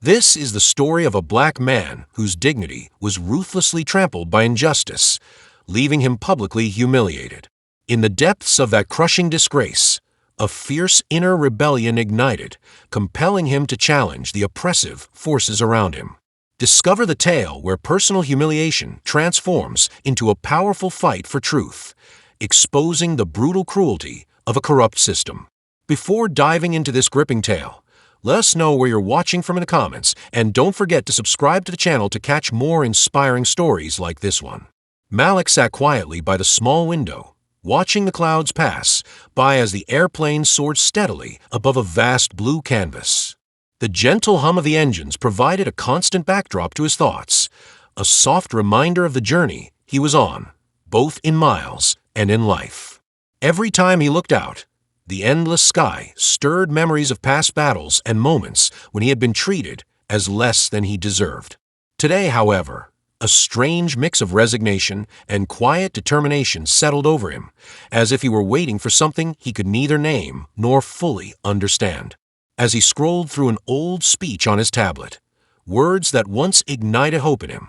This is the story of a black man whose dignity was ruthlessly trampled by injustice, leaving him publicly humiliated. In the depths of that crushing disgrace, a fierce inner rebellion ignited, compelling him to challenge the oppressive forces around him. Discover the tale where personal humiliation transforms into a powerful fight for truth, exposing the brutal cruelty of a corrupt system. Before diving into this gripping tale, let us know where you're watching from in the comments, and don't forget to subscribe to the channel to catch more inspiring stories like this one. Malik sat quietly by the small window, watching the clouds pass by as the airplane soared steadily above a vast blue canvas. The gentle hum of the engines provided a constant backdrop to his thoughts, a soft reminder of the journey he was on, both in miles and in life. Every time he looked out, the endless sky stirred memories of past battles and moments when he had been treated as less than he deserved. Today, however, a strange mix of resignation and quiet determination settled over him, as if he were waiting for something he could neither name nor fully understand. As he scrolled through an old speech on his tablet, words that once ignited hope in him,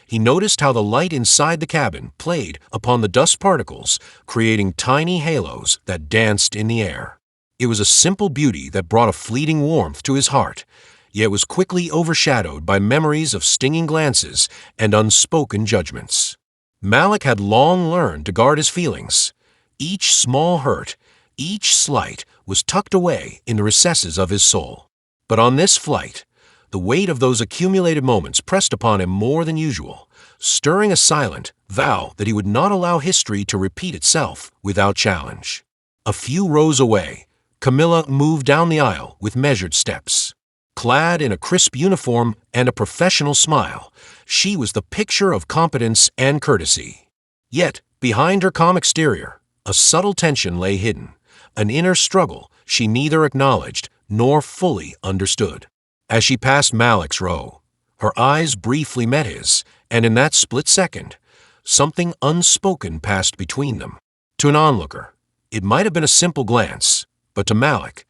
he noticed how the light inside the cabin played upon the dust particles, creating tiny halos that danced in the air. It was a simple beauty that brought a fleeting warmth to his heart, yet was quickly overshadowed by memories of stinging glances and unspoken judgments. Malik had long learned to guard his feelings. Each small hurt, each slight was tucked away in the recesses of his soul. But on this flight, the weight of those accumulated moments pressed upon him more than usual, stirring a silent vow that he would not allow history to repeat itself without challenge. A few rows away, Camilla moved down the aisle with measured steps. Clad in a crisp uniform and a professional smile, she was the picture of competence and courtesy. Yet, behind her calm exterior, a subtle tension lay hidden, an inner struggle she neither acknowledged nor fully understood. As she passed Malik's row, her eyes briefly met his, and in that split second, something unspoken passed between them. To an onlooker, it might have been a simple glance, but to Malik,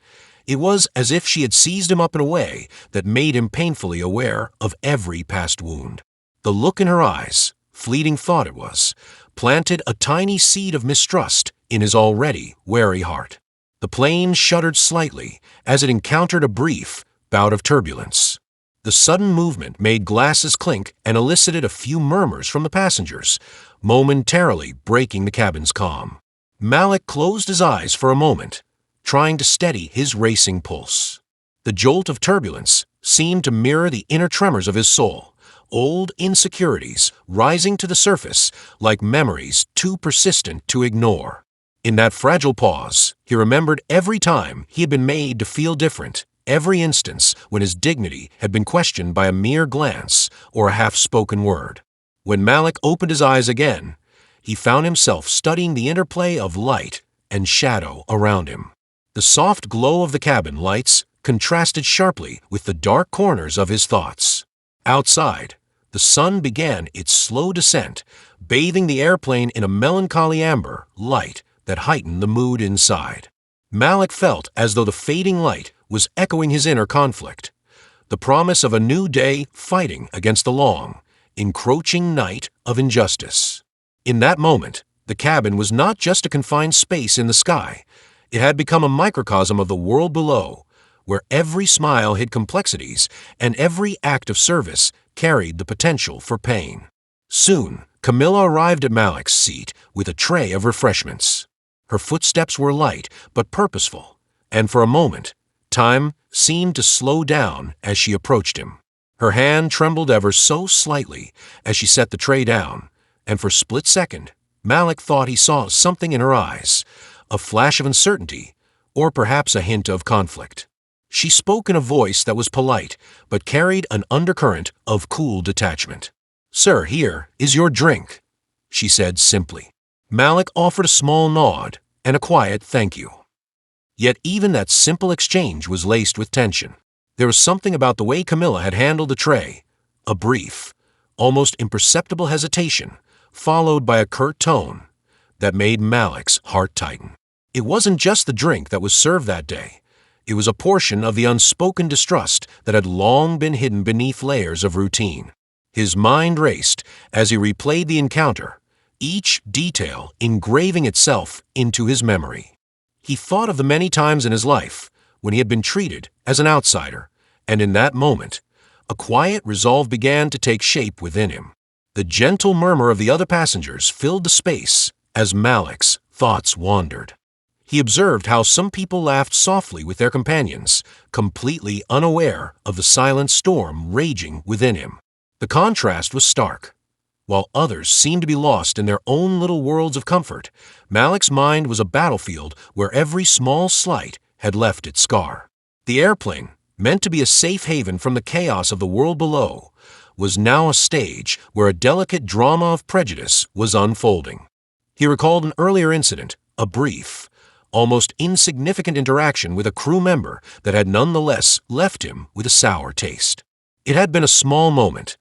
it was as if she had seized him up in a way that made him painfully aware of every past wound. The look in her eyes, fleeting thought it was, planted a tiny seed of mistrust in his already wary heart. The plane shuddered slightly as it encountered a brief bout of turbulence. The sudden movement made glasses clink and elicited a few murmurs from the passengers, momentarily breaking the cabin's calm. Malik closed his eyes for a moment, trying to steady his racing pulse. The jolt of turbulence seemed to mirror the inner tremors of his soul, old insecurities rising to the surface like memories too persistent to ignore. In that fragile pause, he remembered every time he had been made to feel different, every instance when his dignity had been questioned by a mere glance or a half-spoken word. When Malik opened his eyes again, he found himself studying the interplay of light and shadow around him. The soft glow of the cabin lights contrasted sharply with the dark corners of his thoughts. Outside, the sun began its slow descent, bathing the airplane in a melancholy amber light that heightened the mood inside. Malik felt as though the fading light was echoing his inner conflict, the promise of a new day fighting against the long, encroaching night of injustice. In that moment, the cabin was not just a confined space in the sky. It had become a microcosm of the world below, where every smile hid complexities and every act of service carried the potential for pain. Soon, Camilla arrived at Malik's seat with a tray of refreshments. Her footsteps were light but purposeful, and for a moment, time seemed to slow down as she approached him. Her hand trembled ever so slightly as she set the tray down, and for a split second, Malik thought he saw something in her eyes, a flash of uncertainty, or perhaps a hint of conflict. She spoke in a voice that was polite, but carried an undercurrent of cool detachment. "Sir, here is your drink," she said simply. Malik offered a small nod and a quiet thank you. Yet even that simple exchange was laced with tension. There was something about the way Camilla had handled the tray, a brief, almost imperceptible hesitation, followed by a curt tone, that made Malik's heart tighten. It wasn't just the drink that was served that day. It was a portion of the unspoken distrust that had long been hidden beneath layers of routine. His mind raced as he replayed the encounter, each detail engraving itself into his memory. He thought of the many times in his life when he had been treated as an outsider, and in that moment, a quiet resolve began to take shape within him. The gentle murmur of the other passengers filled the space as Malik's thoughts wandered. He observed how some people laughed softly with their companions, completely unaware of the silent storm raging within him. The contrast was stark. While others seemed to be lost in their own little worlds of comfort, Malik's mind was a battlefield where every small slight had left its scar. The airplane, meant to be a safe haven from the chaos of the world below, was now a stage where a delicate drama of prejudice was unfolding. He recalled an earlier incident, a brief, almost insignificant interaction with a crew member that had nonetheless left him with a sour taste. It had been a small moment,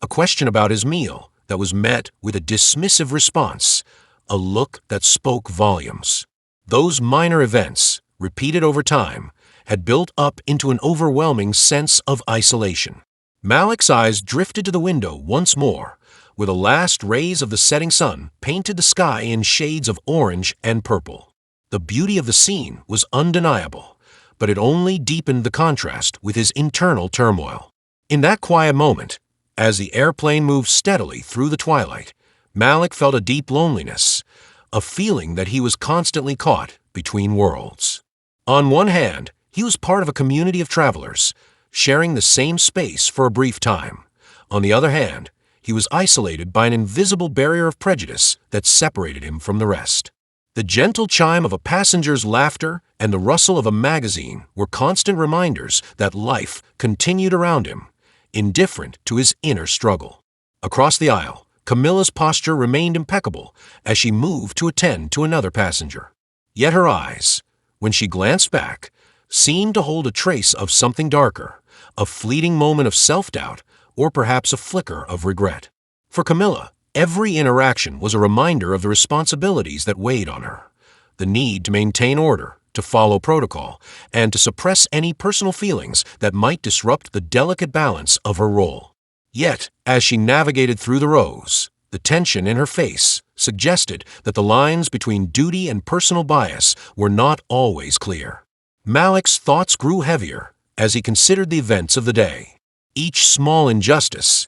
a question about his meal that was met with a dismissive response, a look that spoke volumes. Those minor events, repeated over time, had built up into an overwhelming sense of isolation. Malik's eyes drifted to the window once more, where the last rays of the setting sun painted the sky in shades of orange and purple. The beauty of the scene was undeniable, but it only deepened the contrast with his internal turmoil. In that quiet moment, as the airplane moved steadily through the twilight, Malik felt a deep loneliness, a feeling that he was constantly caught between worlds. On one hand, he was part of a community of travelers, sharing the same space for a brief time. On the other hand, he was isolated by an invisible barrier of prejudice that separated him from the rest. The gentle chime of a passenger's laughter and the rustle of a magazine were constant reminders that life continued around him, indifferent to his inner struggle. Across the aisle, Camilla's posture remained impeccable as she moved to attend to another passenger. Yet her eyes, when she glanced back, seemed to hold a trace of something darker, a fleeting moment of self-doubt, or perhaps a flicker of regret. For Camilla, every interaction was a reminder of the responsibilities that weighed on her, the need to maintain order, to follow protocol, and to suppress any personal feelings that might disrupt the delicate balance of her role. Yet, as she navigated through the rows, the tension in her face suggested that the lines between duty and personal bias were not always clear. Malik's thoughts grew heavier as he considered the events of the day. Each small injustice,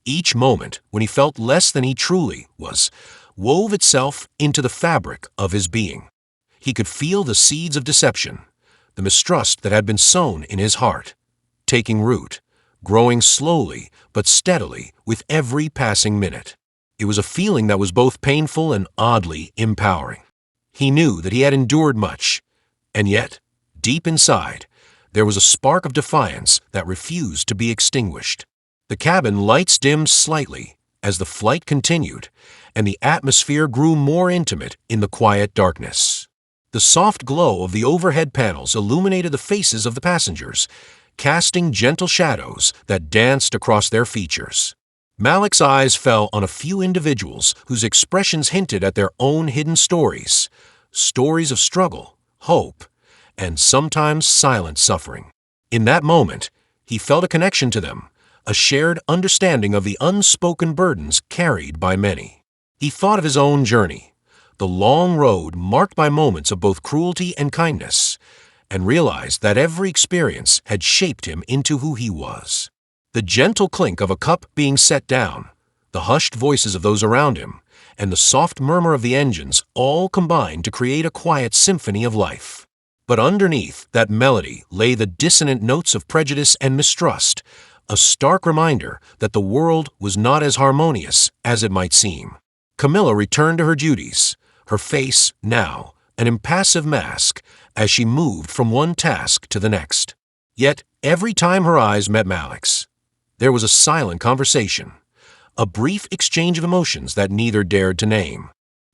each moment when he felt less than he truly was, wove itself into the fabric of his being. He could feel the seeds of deception, the mistrust that had been sown in his heart, taking root, growing slowly but steadily with every passing minute. It was a feeling that was both painful and oddly empowering. He knew that he had endured much, and yet, deep inside, there was a spark of defiance that refused to be extinguished. The cabin lights dimmed slightly as the flight continued, and the atmosphere grew more intimate in the quiet darkness. The soft glow of the overhead panels illuminated the faces of the passengers, casting gentle shadows that danced across their features. Malik's eyes fell on a few individuals whose expressions hinted at their own hidden stories, stories of struggle, hope, and sometimes silent suffering. In that moment, he felt a connection to them, a shared understanding of the unspoken burdens carried by many. He thought of his own journey, the long road marked by moments of both cruelty and kindness, and realized that every experience had shaped him into who he was. The gentle clink of a cup being set down, the hushed voices of those around him, and the soft murmur of the engines all combined to create a quiet symphony of life. But underneath that melody lay the dissonant notes of prejudice and mistrust, a stark reminder that the world was not as harmonious as it might seem. Camilla returned to her duties, her face, now, an impassive mask, as she moved from one task to the next. Yet, every time her eyes met Malik's, there was a silent conversation, a brief exchange of emotions that neither dared to name.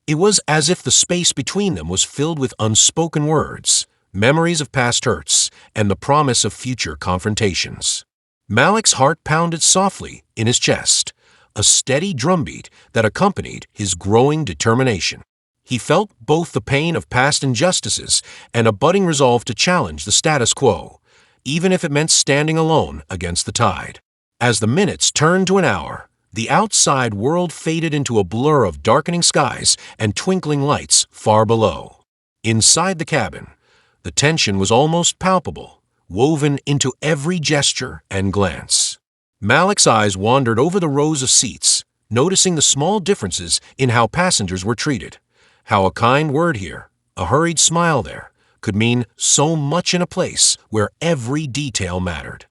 It was as if the space between them was filled with unspoken words, memories of past hurts, and the promise of future confrontations. Malik's heart pounded softly in his chest, a steady drumbeat that accompanied his growing determination. He felt both the pain of past injustices and a budding resolve to challenge the status quo, even if it meant standing alone against the tide. As the minutes turned to an hour, the outside world faded into a blur of darkening skies and twinkling lights far below. Inside the cabin, the tension was almost palpable, woven into every gesture and glance. Malik's eyes wandered over the rows of seats, noticing the small differences in how passengers were treated, how a kind word here, a hurried smile there, could mean so much in a place where every detail mattered.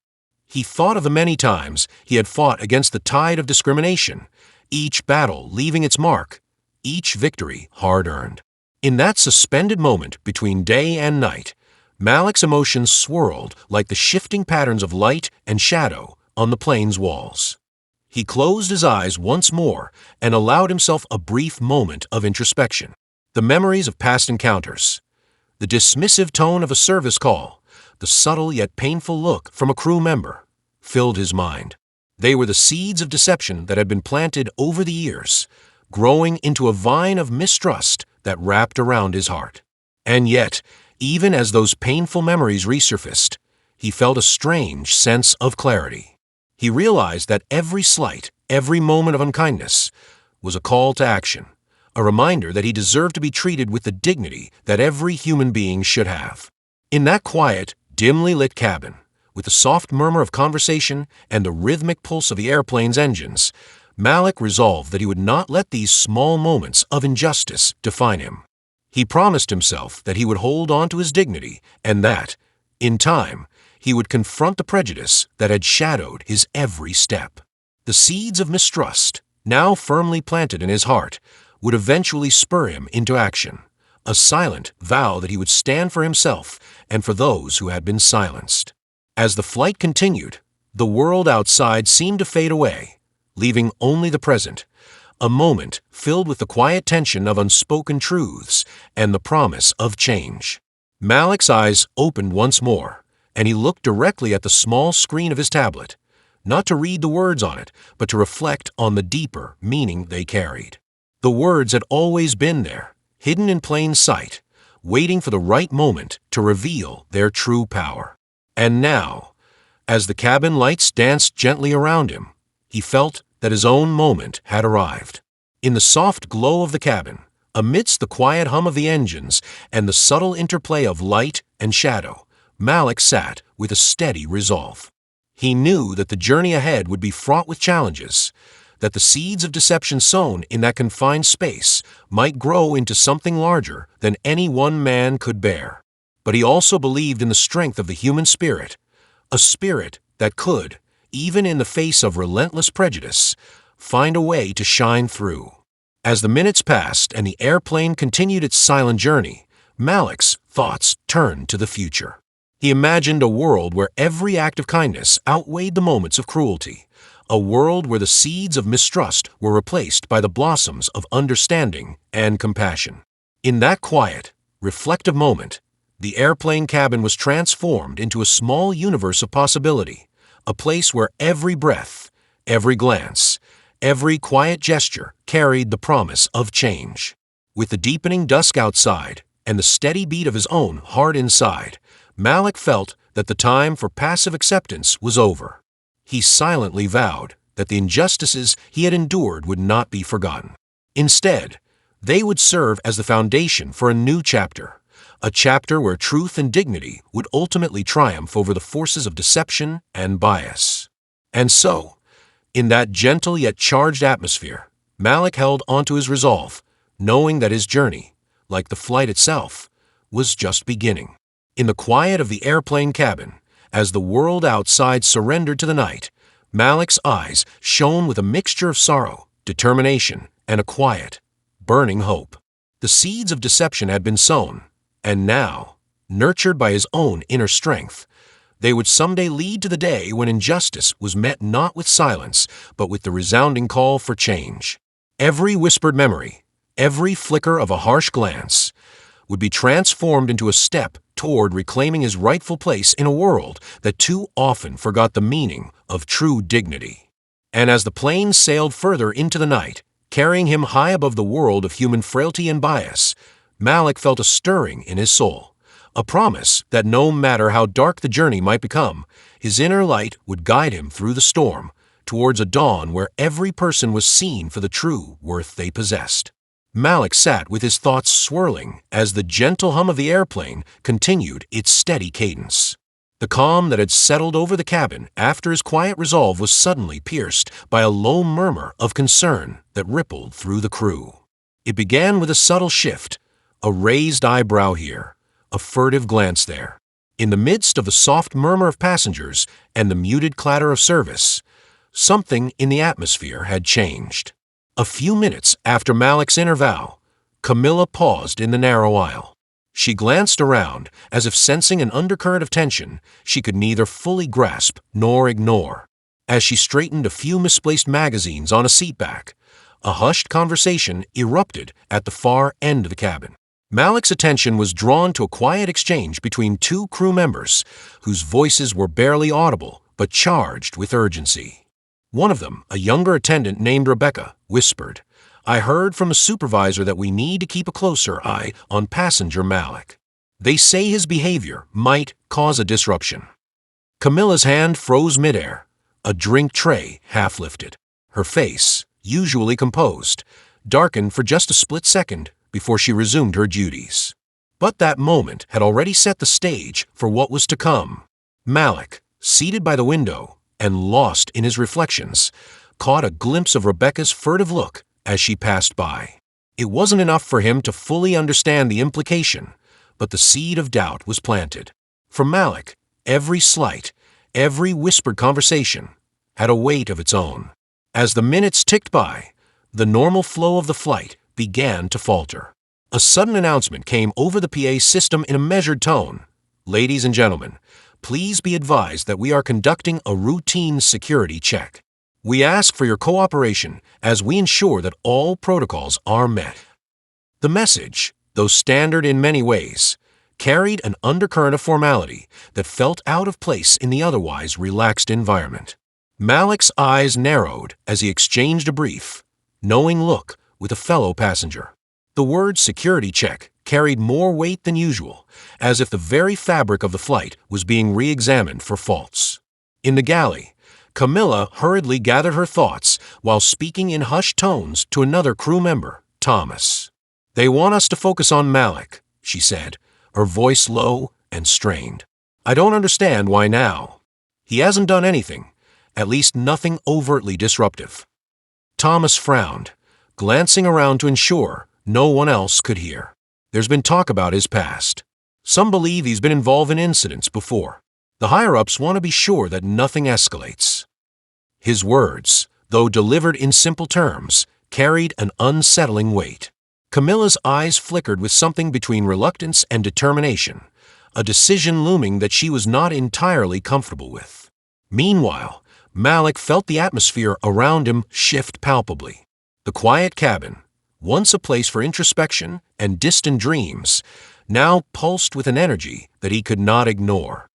He thought of the many times he had fought against the tide of discrimination, each battle leaving its mark, each victory hard-earned. In that suspended moment between day and night, Malik's emotions swirled like the shifting patterns of light and shadow on the plane's walls. He closed his eyes once more and allowed himself a brief moment of introspection. The memories of past encounters, the dismissive tone of a service call, the subtle yet painful look from a crew member, filled his mind. They were the seeds of deception that had been planted over the years, growing into a vine of mistrust that wrapped around his heart. And yet, even as those painful memories resurfaced, he felt a strange sense of clarity. He realized that every slight, every moment of unkindness was a call to action, a reminder that he deserved to be treated with the dignity that every human being should have. In that quiet, dimly lit cabin, with the soft murmur of conversation and the rhythmic pulse of the airplane's engines, Malik resolved that he would not let these small moments of injustice define him. He promised himself that he would hold on to his dignity and that, in time, he would confront the prejudice that had shadowed his every step. The seeds of mistrust, now firmly planted in his heart, would eventually spur him into action, a silent vow that he would stand for himself and for those who had been silenced. As the flight continued, the world outside seemed to fade away, leaving only the present, a moment filled with the quiet tension of unspoken truths and the promise of change. Malik's eyes opened once more, and he looked directly at the small screen of his tablet, not to read the words on it, but to reflect on the deeper meaning they carried. The words had always been there, hidden in plain sight, waiting for the right moment to reveal their true power. And now, as the cabin lights danced gently around him, he felt that his own moment had arrived. In the soft glow of the cabin, amidst the quiet hum of the engines and the subtle interplay of light and shadow, Malik sat with a steady resolve. He knew that the journey ahead would be fraught with challenges, that the seeds of deception sown in that confined space might grow into something larger than any one man could bear. But he also believed in the strength of the human spirit, a spirit that could, even in the face of relentless prejudice, find a way to shine through. As the minutes passed and the airplane continued its silent journey, Malik's thoughts turned to the future. He imagined a world where every act of kindness outweighed the moments of cruelty, a world where the seeds of mistrust were replaced by the blossoms of understanding and compassion. In that quiet, reflective moment, the airplane cabin was transformed into a small universe of possibility, a place where every breath, every glance, every quiet gesture carried the promise of change. With the deepening dusk outside and the steady beat of his own heart inside, Malik felt that the time for passive acceptance was over. He silently vowed that the injustices he had endured would not be forgotten. Instead, they would serve as the foundation for a new chapter, a chapter where truth and dignity would ultimately triumph over the forces of deception and bias. And so, in that gentle yet charged atmosphere, Malik held onto his resolve, knowing that his journey, like the flight itself, was just beginning. In the quiet of the airplane cabin, as the world outside surrendered to the night, Malik's eyes shone with a mixture of sorrow, determination, and a quiet, burning hope. The seeds of deception had been sown, and now, nurtured by his own inner strength, they would someday lead to the day when injustice was met not with silence, but with the resounding call for change. Every whispered memory, every flicker of a harsh glance, would be transformed into a step toward reclaiming his rightful place in a world that too often forgot the meaning of true dignity. And as the plane sailed further into the night, carrying him high above the world of human frailty and bias, Malik felt a stirring in his soul, a promise that no matter how dark the journey might become, his inner light would guide him through the storm, towards a dawn where every person was seen for the true worth they possessed. Malik sat with his thoughts swirling as the gentle hum of the airplane continued its steady cadence. The calm that had settled over the cabin after his quiet resolve was suddenly pierced by a low murmur of concern that rippled through the crew. It began with a subtle shift, a raised eyebrow here, a furtive glance there. In the midst of the soft murmur of passengers and the muted clatter of service, something in the atmosphere had changed. A few minutes after Malik's inner vow, Camilla paused in the narrow aisle. She glanced around as if sensing an undercurrent of tension she could neither fully grasp nor ignore. As she straightened a few misplaced magazines on a seatback, a hushed conversation erupted at the far end of the cabin. Malik's attention was drawn to a quiet exchange between two crew members whose voices were barely audible but charged with urgency. One of them, a younger attendant named Rebecca, whispered, "I heard from a supervisor that we need to keep a closer eye on passenger Malik. They say his behavior might cause a disruption." Camilla's hand froze midair, a drink tray half lifted. Her face, usually composed, darkened for just a split second before she resumed her duties. But that moment had already set the stage for what was to come. Malik, seated by the window and lost in his reflections, caught a glimpse of Rebecca's furtive look as she passed by. It wasn't enough for him to fully understand the implication, but the seed of doubt was planted. For Malik, every slight, every whispered conversation had a weight of its own. As the minutes ticked by, the normal flow of the flight began to falter. A sudden announcement came over the PA system in a measured tone. "Ladies and gentlemen, please be advised that we are conducting a routine security check. We ask for your cooperation as we ensure that all protocols are met." The message, though standard in many ways, carried an undercurrent of formality that felt out of place in the otherwise relaxed environment. Malik's eyes narrowed as he exchanged a brief, knowing look with a fellow passenger. The word security check carried more weight than usual, as if the very fabric of the flight was being re-examined for faults. In the galley, Camilla hurriedly gathered her thoughts while speaking in hushed tones to another crew member, Thomas. "They want us to focus on Malik," she said, her voice low and strained. "I don't understand why now. He hasn't done anything, at least nothing overtly disruptive." Thomas frowned, glancing around to ensure no one else could hear. "There's been talk about his past. Some believe he's been involved in incidents before. The higher-ups want to be sure that nothing escalates." His words, though delivered in simple terms, carried an unsettling weight. Camilla's eyes flickered with something between reluctance and determination, a decision looming that she was not entirely comfortable with. Meanwhile, Malik felt the atmosphere around him shift palpably. The quiet cabin, once a place for introspection and distant dreams, now pulsed with an energy that he could not ignore.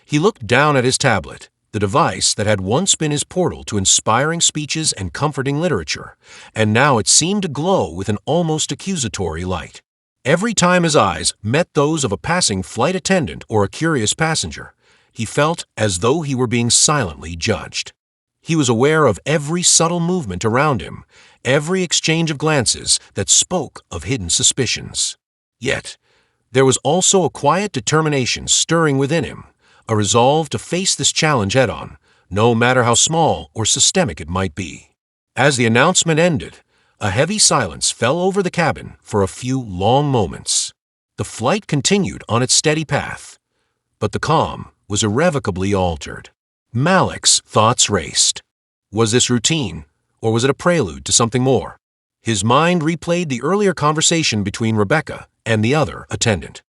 He looked down at his tablet, the device that had once been his portal to inspiring speeches and comforting literature, and now it seemed to glow with an almost accusatory light. Every time his eyes met those of a passing flight attendant or a curious passenger, he felt as though he were being silently judged. He was aware of every subtle movement around him, every exchange of glances that spoke of hidden suspicions. Yet, there was also a quiet determination stirring within him, a resolve to face this challenge head-on, no matter how small or systemic it might be. As the announcement ended, a heavy silence fell over the cabin for a few long moments. The flight continued on its steady path, but the calm was irrevocably altered. Malik's thoughts raced. Was this routine, or was it a prelude to something more? His mind replayed the earlier conversation between Rebecca and the other attendant.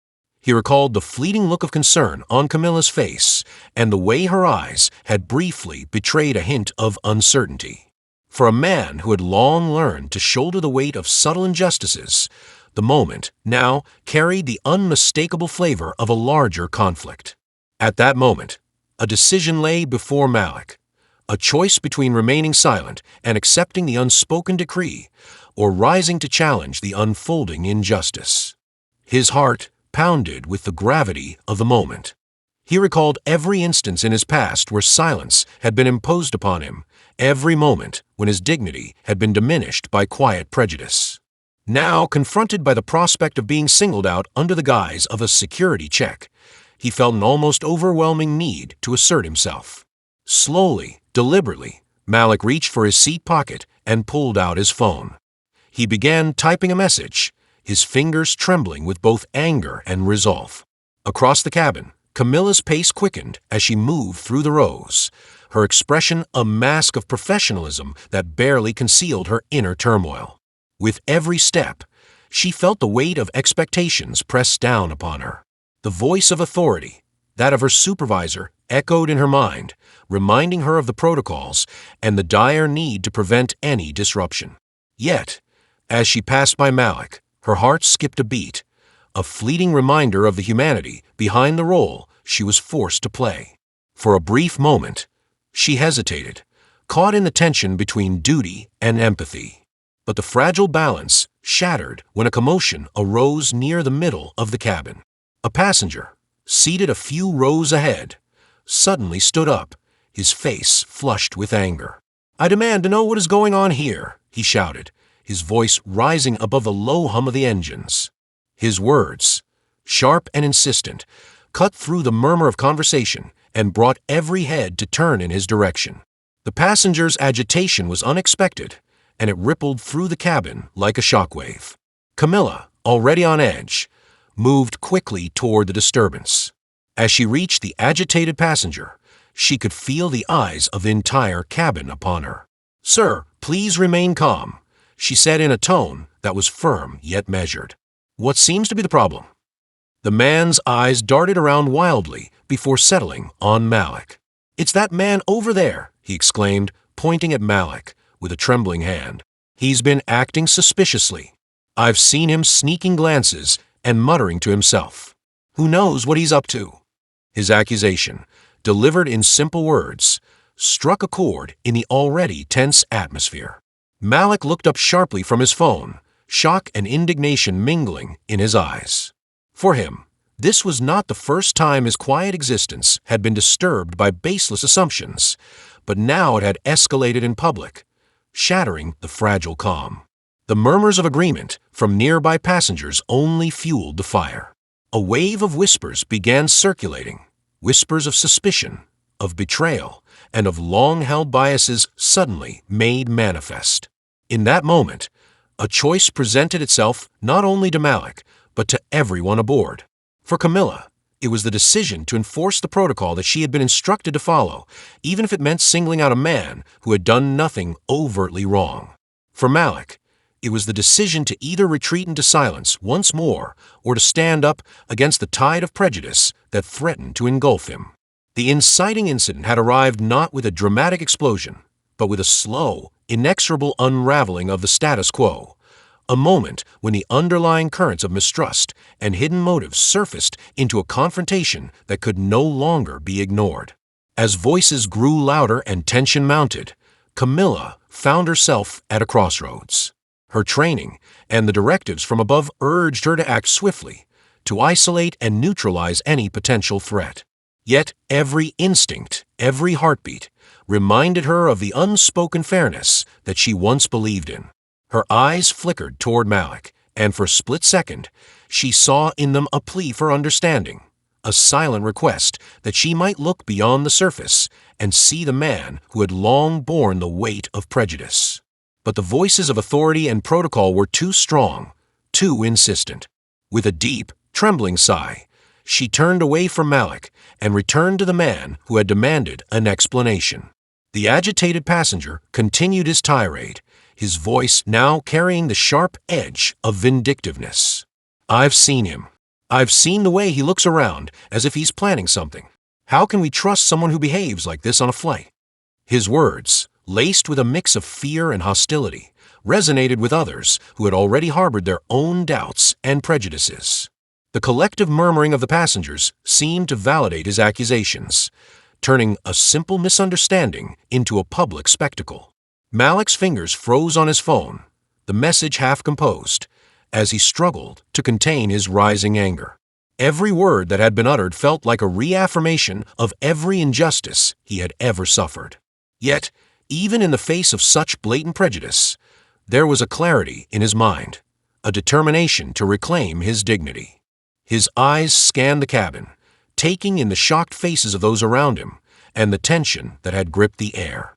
He recalled the fleeting look of concern on Camilla's face and the way her eyes had briefly betrayed a hint of uncertainty. For a man who had long learned to shoulder the weight of subtle injustices, the moment now carried the unmistakable flavor of a larger conflict. At that moment, a decision lay before Malik, a choice between remaining silent and accepting the unspoken decree, or rising to challenge the unfolding injustice. His heart pounded with the gravity of the moment. He recalled every instance in his past where silence had been imposed upon him, every moment when his dignity had been diminished by quiet prejudice. Now, confronted by the prospect of being singled out under the guise of a security check, he felt an almost overwhelming need to assert himself. Slowly, deliberately, Malik reached for his seat pocket and pulled out his phone. He began typing a message, his fingers trembling with both anger and resolve. Across the cabin, Camilla's pace quickened as she moved through the rows, her expression a mask of professionalism that barely concealed her inner turmoil. With every step, she felt the weight of expectations pressed down upon her. The voice of authority, that of her supervisor, echoed in her mind, reminding her of the protocols and the dire need to prevent any disruption. Yet, as she passed by Malik, her heart skipped a beat, a fleeting reminder of the humanity behind the role she was forced to play. For a brief moment, she hesitated, caught in the tension between duty and empathy. But the fragile balance shattered when a commotion arose near the middle of the cabin. A passenger, seated a few rows ahead, suddenly stood up, his face flushed with anger. "I demand to know what is going on here," he shouted, his voice rising above the low hum of the engines. His words, sharp and insistent, cut through the murmur of conversation and brought every head to turn in his direction. The passenger's agitation was unexpected, and it rippled through the cabin like a shockwave. Camilla, already on edge, moved quickly toward the disturbance. As she reached the agitated passenger, she could feel the eyes of the entire cabin upon her. "Sir, please remain calm," she said in a tone that was firm yet measured. "What seems to be the problem?" The man's eyes darted around wildly before settling on Malik. "It's that man over there," he exclaimed, pointing at Malik with a trembling hand. "He's been acting suspiciously. I've seen him sneaking glances and muttering to himself. Who knows what he's up to?" His accusation, delivered in simple words, struck a chord in the already tense atmosphere. Malik looked up sharply from his phone, shock and indignation mingling in his eyes. For him, this was not the first time his quiet existence had been disturbed by baseless assumptions, but now it had escalated in public, shattering the fragile calm. The murmurs of agreement from nearby passengers only fueled the fire. A wave of whispers began circulating, whispers of suspicion, of betrayal, and of long-held biases suddenly made manifest. In that moment, a choice presented itself not only to Malik, but to everyone aboard. For Camilla, it was the decision to enforce the protocol that she had been instructed to follow, even if it meant singling out a man who had done nothing overtly wrong. For Malik, it was the decision to either retreat into silence once more or to stand up against the tide of prejudice that threatened to engulf him. The inciting incident had arrived not with a dramatic explosion, but with a slow, inexorable unraveling of the status quo, a moment when the underlying currents of mistrust and hidden motives surfaced into a confrontation that could no longer be ignored. As voices grew louder and tension mounted, Camilla found herself at a crossroads. Her training and the directives from above urged her to act swiftly, to isolate and neutralize any potential threat. Yet every instinct, every heartbeat, reminded her of the unspoken fairness that she once believed in. Her eyes flickered toward Malik, and for a split second, she saw in them a plea for understanding, a silent request that she might look beyond the surface and see the man who had long borne the weight of prejudice. But the voices of authority and protocol were too strong, too insistent. With a deep, trembling sigh, she turned away from Malik and returned to the man who had demanded an explanation. The agitated passenger continued his tirade, his voice now carrying the sharp edge of vindictiveness. "I've seen him. I've seen the way he looks around as if he's planning something. How can we trust someone who behaves like this on a flight?" His words, laced with a mix of fear and hostility, resonated with others who had already harbored their own doubts and prejudices. The collective murmuring of the passengers seemed to validate his accusations. turning a simple misunderstanding into a public spectacle. Malik's fingers froze on his phone, the message half composed, as he struggled to contain his rising anger. Every word that had been uttered felt like a reaffirmation of every injustice he had ever suffered. Yet, even in the face of such blatant prejudice, there was a clarity in his mind, a determination to reclaim his dignity. His eyes scanned the cabin, taking in the shocked faces of those around him and the tension that had gripped the air.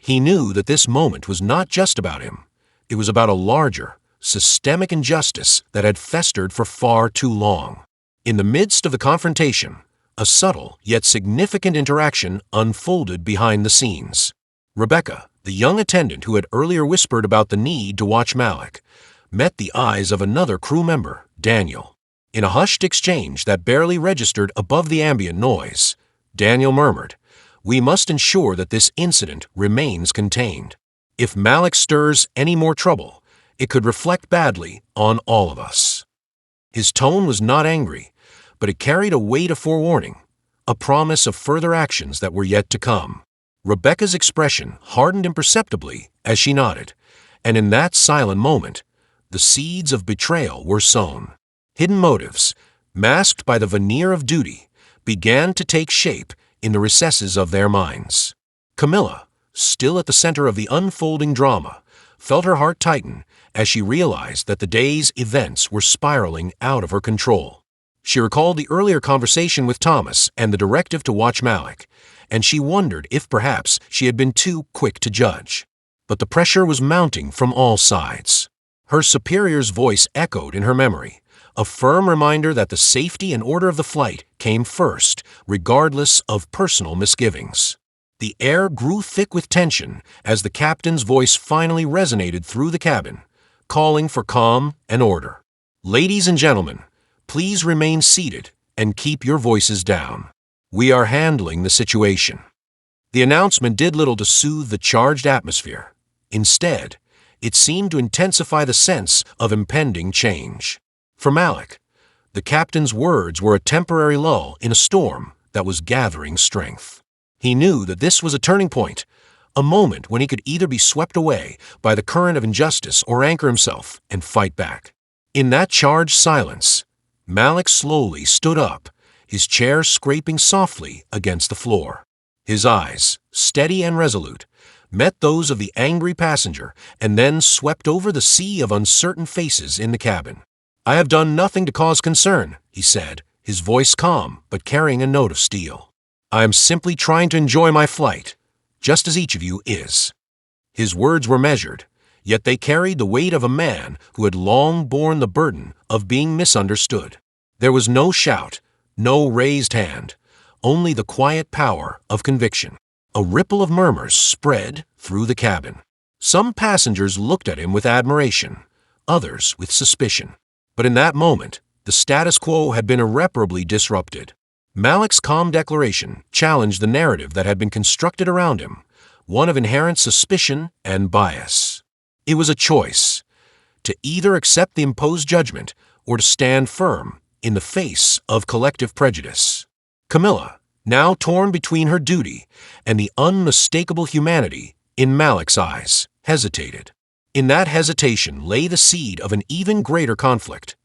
He knew that this moment was not just about him. It was about a larger, systemic injustice that had festered for far too long. In the midst of the confrontation, a subtle yet significant interaction unfolded behind the scenes. Rebecca, the young attendant who had earlier whispered about the need to watch Malik, met the eyes of another crew member, Daniel. In a hushed exchange that barely registered above the ambient noise, Daniel murmured, "We must ensure that this incident remains contained. If Malik stirs any more trouble, it could reflect badly on all of us." His tone was not angry, but it carried a weight of forewarning, a promise of further actions that were yet to come. Rebecca's expression hardened imperceptibly as she nodded, and in that silent moment, the seeds of betrayal were sown. Hidden motives, masked by the veneer of duty, began to take shape in the recesses of their minds. Camilla, still at the center of the unfolding drama, felt her heart tighten as she realized that the day's events were spiraling out of her control. She recalled the earlier conversation with Thomas and the directive to watch Malik, and she wondered if perhaps she had been too quick to judge. But the pressure was mounting from all sides. Her superior's voice echoed in her memory, a firm reminder that the safety and order of the flight came first, regardless of personal misgivings. The air grew thick with tension as the captain's voice finally resonated through the cabin, calling for calm and order. "Ladies and gentlemen, please remain seated and keep your voices down. We are handling the situation." The announcement did little to soothe the charged atmosphere. Instead, it seemed to intensify the sense of impending change. For Malik, the captain's words were a temporary lull in a storm that was gathering strength. He knew that this was a turning point, a moment when he could either be swept away by the current of injustice or anchor himself and fight back. In that charged silence, Malik slowly stood up, his chair scraping softly against the floor. His eyes, steady and resolute, met those of the angry passenger and then swept over the sea of uncertain faces in the cabin. "I have done nothing to cause concern," he said, his voice calm but carrying a note of steel. "I am simply trying to enjoy my flight, just as each of you is." His words were measured, yet they carried the weight of a man who had long borne the burden of being misunderstood. There was no shout, no raised hand, only the quiet power of conviction. A ripple of murmurs spread through the cabin. Some passengers looked at him with admiration, others with suspicion. But in that moment, the status quo had been irreparably disrupted. Malik's calm declaration challenged the narrative that had been constructed around him, one of inherent suspicion and bias. It was a choice, to either accept the imposed judgment or to stand firm in the face of collective prejudice. Camilla, now torn between her duty and the unmistakable humanity in Malik's eyes, hesitated. In that hesitation lay the seed of an even greater conflict,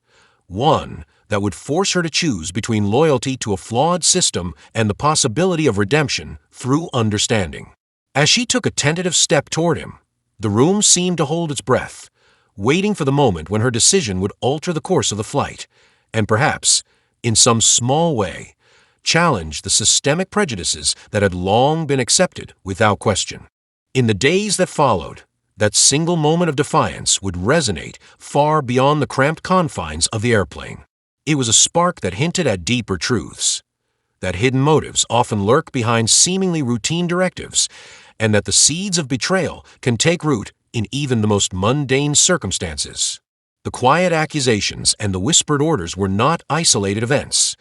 one that would force her to choose between loyalty to a flawed system and the possibility of redemption through understanding. As she took a tentative step toward him, the room seemed to hold its breath, waiting for the moment when her decision would alter the course of the flight, and perhaps, in some small way, challenge the systemic prejudices that had long been accepted without question. In the days that followed, that single moment of defiance would resonate far beyond the cramped confines of the airplane. It was a spark that hinted at deeper truths, that hidden motives often lurk behind seemingly routine directives, and that the seeds of betrayal can take root in even the most mundane circumstances. The quiet accusations and the whispered orders were not isolated events.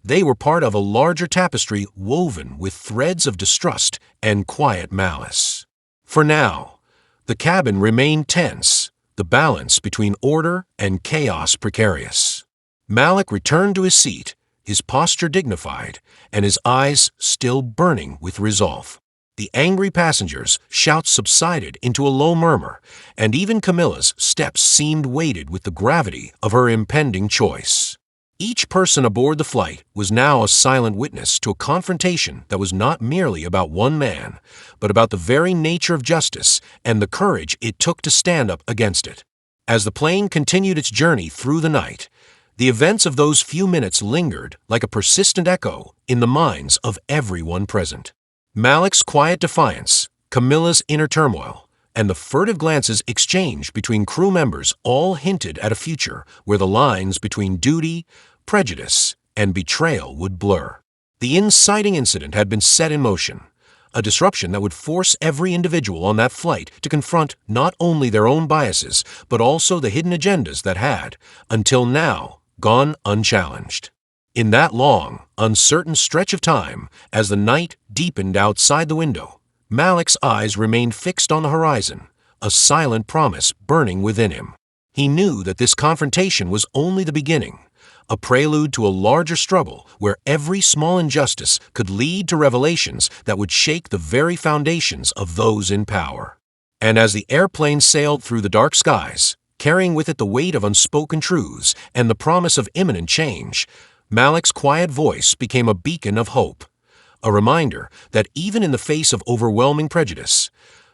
They were part of a larger tapestry woven with threads of distrust and quiet malice. For now, the cabin remained tense, the balance between order and chaos precarious. Malik returned to his seat, his posture dignified, and his eyes still burning with resolve. The angry passengers' shouts subsided into a low murmur, and even Camilla's steps seemed weighted with the gravity of her impending choice. Each person aboard the flight was now a silent witness to a confrontation that was not merely about one man, but about the very nature of justice and the courage it took to stand up against it. As the plane continued its journey through the night, the events of those few minutes lingered like a persistent echo in the minds of everyone present. Malik's quiet defiance, Camilla's inner turmoil, and the furtive glances exchanged between crew members all hinted at a future where the lines between duty, prejudice, and betrayal would blur. The inciting incident had been set in motion, a disruption that would force every individual on that flight to confront not only their own biases, but also the hidden agendas that had, until now, gone unchallenged. In that long, uncertain stretch of time, as the night deepened outside the window, Malik's eyes remained fixed on the horizon, a silent promise burning within him. He knew that this confrontation was only the beginning, a prelude to a larger struggle where every small injustice could lead to revelations that would shake the very foundations of those in power. And as the airplane sailed through the dark skies, carrying with it the weight of unspoken truths and the promise of imminent change, Malik's quiet voice became a beacon of hope, a reminder that even in the face of overwhelming prejudice,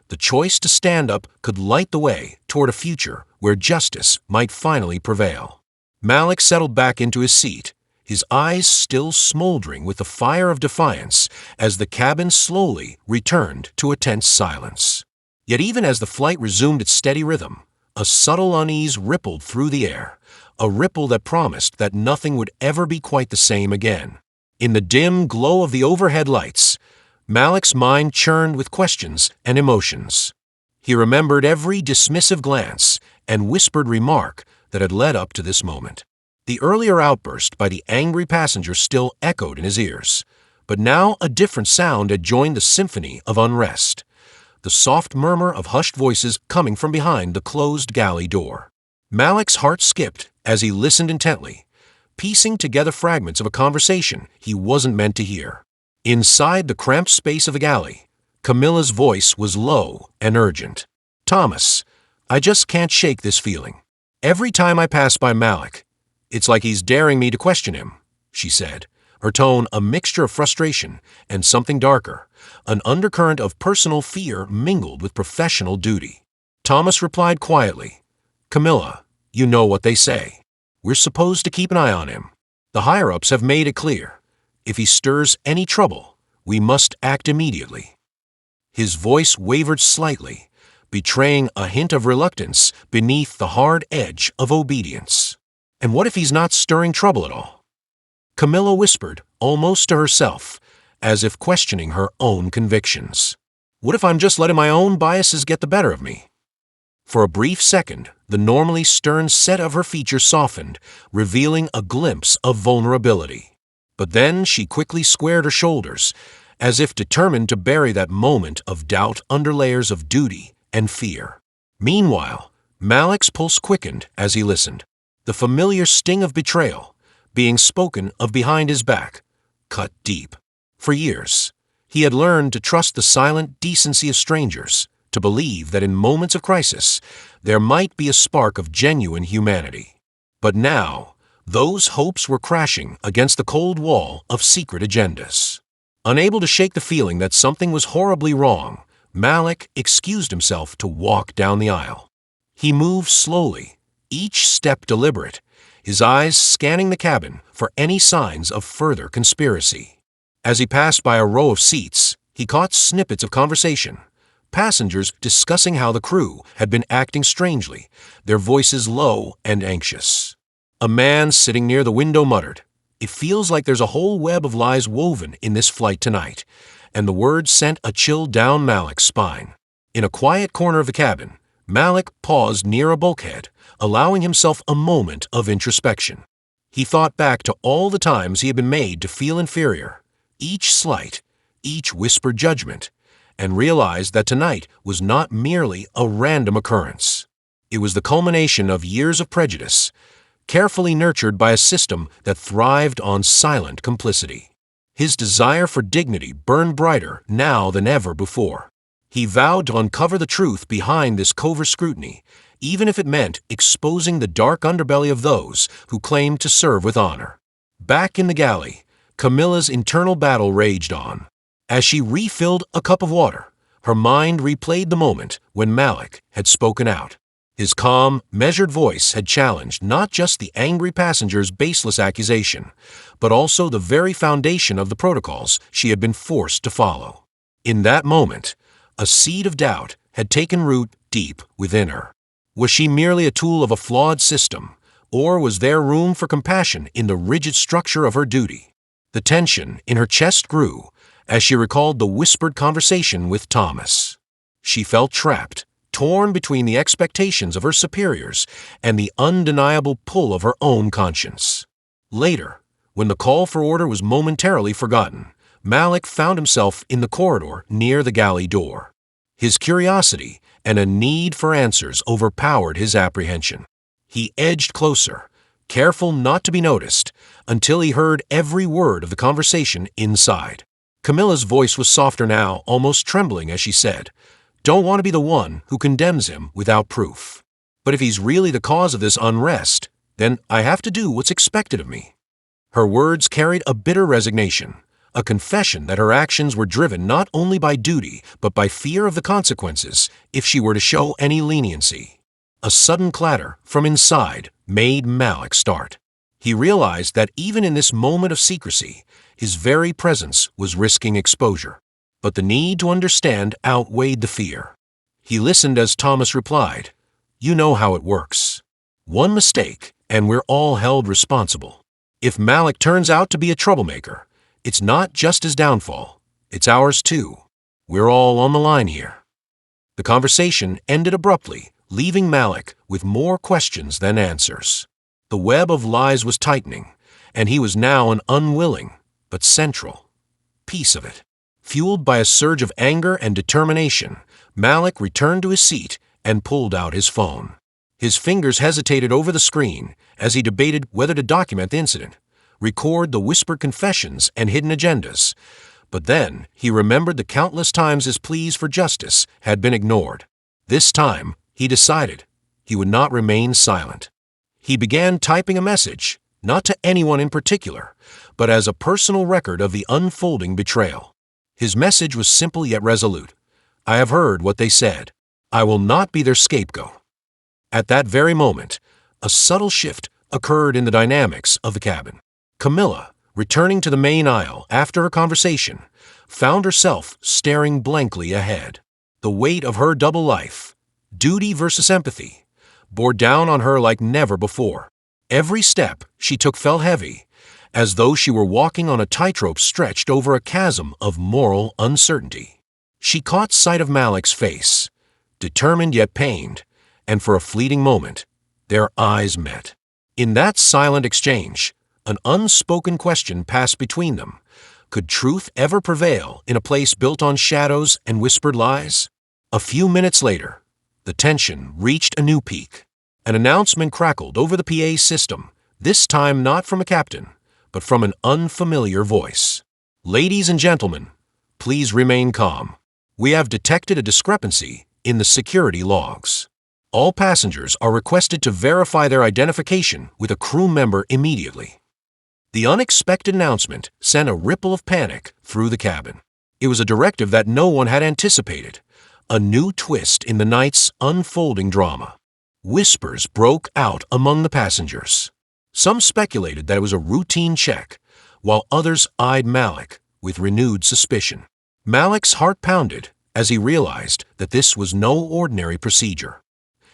the choice to stand up could light the way toward a future where justice might finally prevail. Malik settled back into his seat, his eyes still smoldering with the fire of defiance as the cabin slowly returned to a tense silence. Yet even as the flight resumed its steady rhythm, a subtle unease rippled through the air, a ripple that promised that nothing would ever be quite the same again. In the dim glow of the overhead lights, Malik's mind churned with questions and emotions. He remembered every dismissive glance and whispered remark that had led up to this moment. The earlier outburst by the angry passenger still echoed in his ears, but now a different sound had joined the symphony of unrest, the soft murmur of hushed voices coming from behind the closed galley door. Malik's heart skipped as he listened intently, piecing together fragments of a conversation he wasn't meant to hear. Inside the cramped space of the galley, Camilla's voice was low and urgent. "Thomas, I just can't shake this feeling. Every time I pass by Malik, it's like he's daring me to question him," she said, her tone a mixture of frustration and something darker, an undercurrent of personal fear mingled with professional duty. Thomas replied quietly, "Camilla, you know what they say. We're supposed to keep an eye on him. The higher-ups have made it clear. If he stirs any trouble, we must act immediately." His voice wavered slightly, betraying a hint of reluctance beneath the hard edge of obedience. "And what if he's not stirring trouble at all?" Camilla whispered, almost to herself, as if questioning her own convictions. "What if I'm just letting my own biases get the better of me?" For a brief second, the normally stern set of her features softened, revealing a glimpse of vulnerability. But then she quickly squared her shoulders, as if determined to bury that moment of doubt under layers of duty and fear. Meanwhile, Malik's pulse quickened as he listened. The familiar sting of betrayal, being spoken of behind his back, cut deep. For years, he had learned to trust the silent decency of strangers, to believe that in moments of crisis, there might be a spark of genuine humanity. But now, those hopes were crashing against the cold wall of secret agendas. Unable to shake the feeling that something was horribly wrong, Malik excused himself to walk down the aisle. He moved slowly, each step deliberate, his eyes scanning the cabin for any signs of further conspiracy. As he passed by a row of seats, he caught snippets of conversation, passengers discussing how the crew had been acting strangely, their voices low and anxious. A man sitting near the window muttered, "It feels like there's a whole web of lies woven in this flight tonight," and the words sent a chill down Malik's spine. In a quiet corner of the cabin, Malik paused near a bulkhead, allowing himself a moment of introspection. He thought back to all the times he had been made to feel inferior, each slight, each whispered judgment, and realized that tonight was not merely a random occurrence. It was the culmination of years of prejudice, carefully nurtured by a system that thrived on silent complicity. His desire for dignity burned brighter now than ever before. He vowed to uncover the truth behind this covert scrutiny, even if it meant exposing the dark underbelly of those who claimed to serve with honor. Back in the galley, Camilla's internal battle raged on. As she refilled a cup of water, her mind replayed the moment when Malik had spoken out. His calm, measured voice had challenged not just the angry passenger's baseless accusation, but also the very foundation of the protocols she had been forced to follow. In that moment, a seed of doubt had taken root deep within her. Was she merely a tool of a flawed system, or was there room for compassion in the rigid structure of her duty? The tension in her chest grew as she recalled the whispered conversation with Thomas. She felt trapped, torn between the expectations of her superiors and the undeniable pull of her own conscience. Later, when the call for order was momentarily forgotten, Malik found himself in the corridor near the galley door. His curiosity and a need for answers overpowered his apprehension. He edged closer, careful not to be noticed, until he heard every word of the conversation inside. Camilla's voice was softer now, almost trembling as she said, "Don't want to be the one who condemns him without proof. But if he's really the cause of this unrest, then I have to do what's expected of me." Her words carried a bitter resignation, a confession that her actions were driven not only by duty but by fear of the consequences if she were to show any leniency. A sudden clatter from inside made Malik start. He realized that even in this moment of secrecy, his very presence was risking exposure. But the need to understand outweighed the fear. He listened as Thomas replied, "You know how it works. One mistake, and we're all held responsible. If Malik turns out to be a troublemaker, it's not just his downfall, it's ours too. We're all on the line here." The conversation ended abruptly, leaving Malik with more questions than answers. The web of lies was tightening, and he was now an unwilling, but central, piece of it. Fueled by a surge of anger and determination, Malik returned to his seat and pulled out his phone. His fingers hesitated over the screen as he debated whether to document the incident, record the whispered confessions and hidden agendas. But then he remembered the countless times his pleas for justice had been ignored. This time, he decided he would not remain silent. He began typing a message, not to anyone in particular, but as a personal record of the unfolding betrayal. His message was simple yet resolute. "I have heard what they said. I will not be their scapegoat." At that very moment, a subtle shift occurred in the dynamics of the cabin. Camilla, returning to the main aisle after her conversation, found herself staring blankly ahead. The weight of her double life, duty versus empathy, bore down on her like never before. Every step she took felt heavy, as though she were walking on a tightrope stretched over a chasm of moral uncertainty. She caught sight of Malik's face, determined yet pained, and for a fleeting moment, their eyes met. In that silent exchange, an unspoken question passed between them. Could truth ever prevail in a place built on shadows and whispered lies? A few minutes later, the tension reached a new peak. An announcement crackled over the PA system, this time not from a captain, but from an unfamiliar voice. "Ladies and gentlemen, please remain calm. We have detected a discrepancy in the security logs. All passengers are requested to verify their identification with a crew member immediately." The unexpected announcement sent a ripple of panic through the cabin. It was a directive that no one had anticipated, a new twist in the night's unfolding drama. Whispers broke out among the passengers. Some speculated that it was a routine check, while others eyed Malik with renewed suspicion. Malik's heart pounded as he realized that this was no ordinary procedure.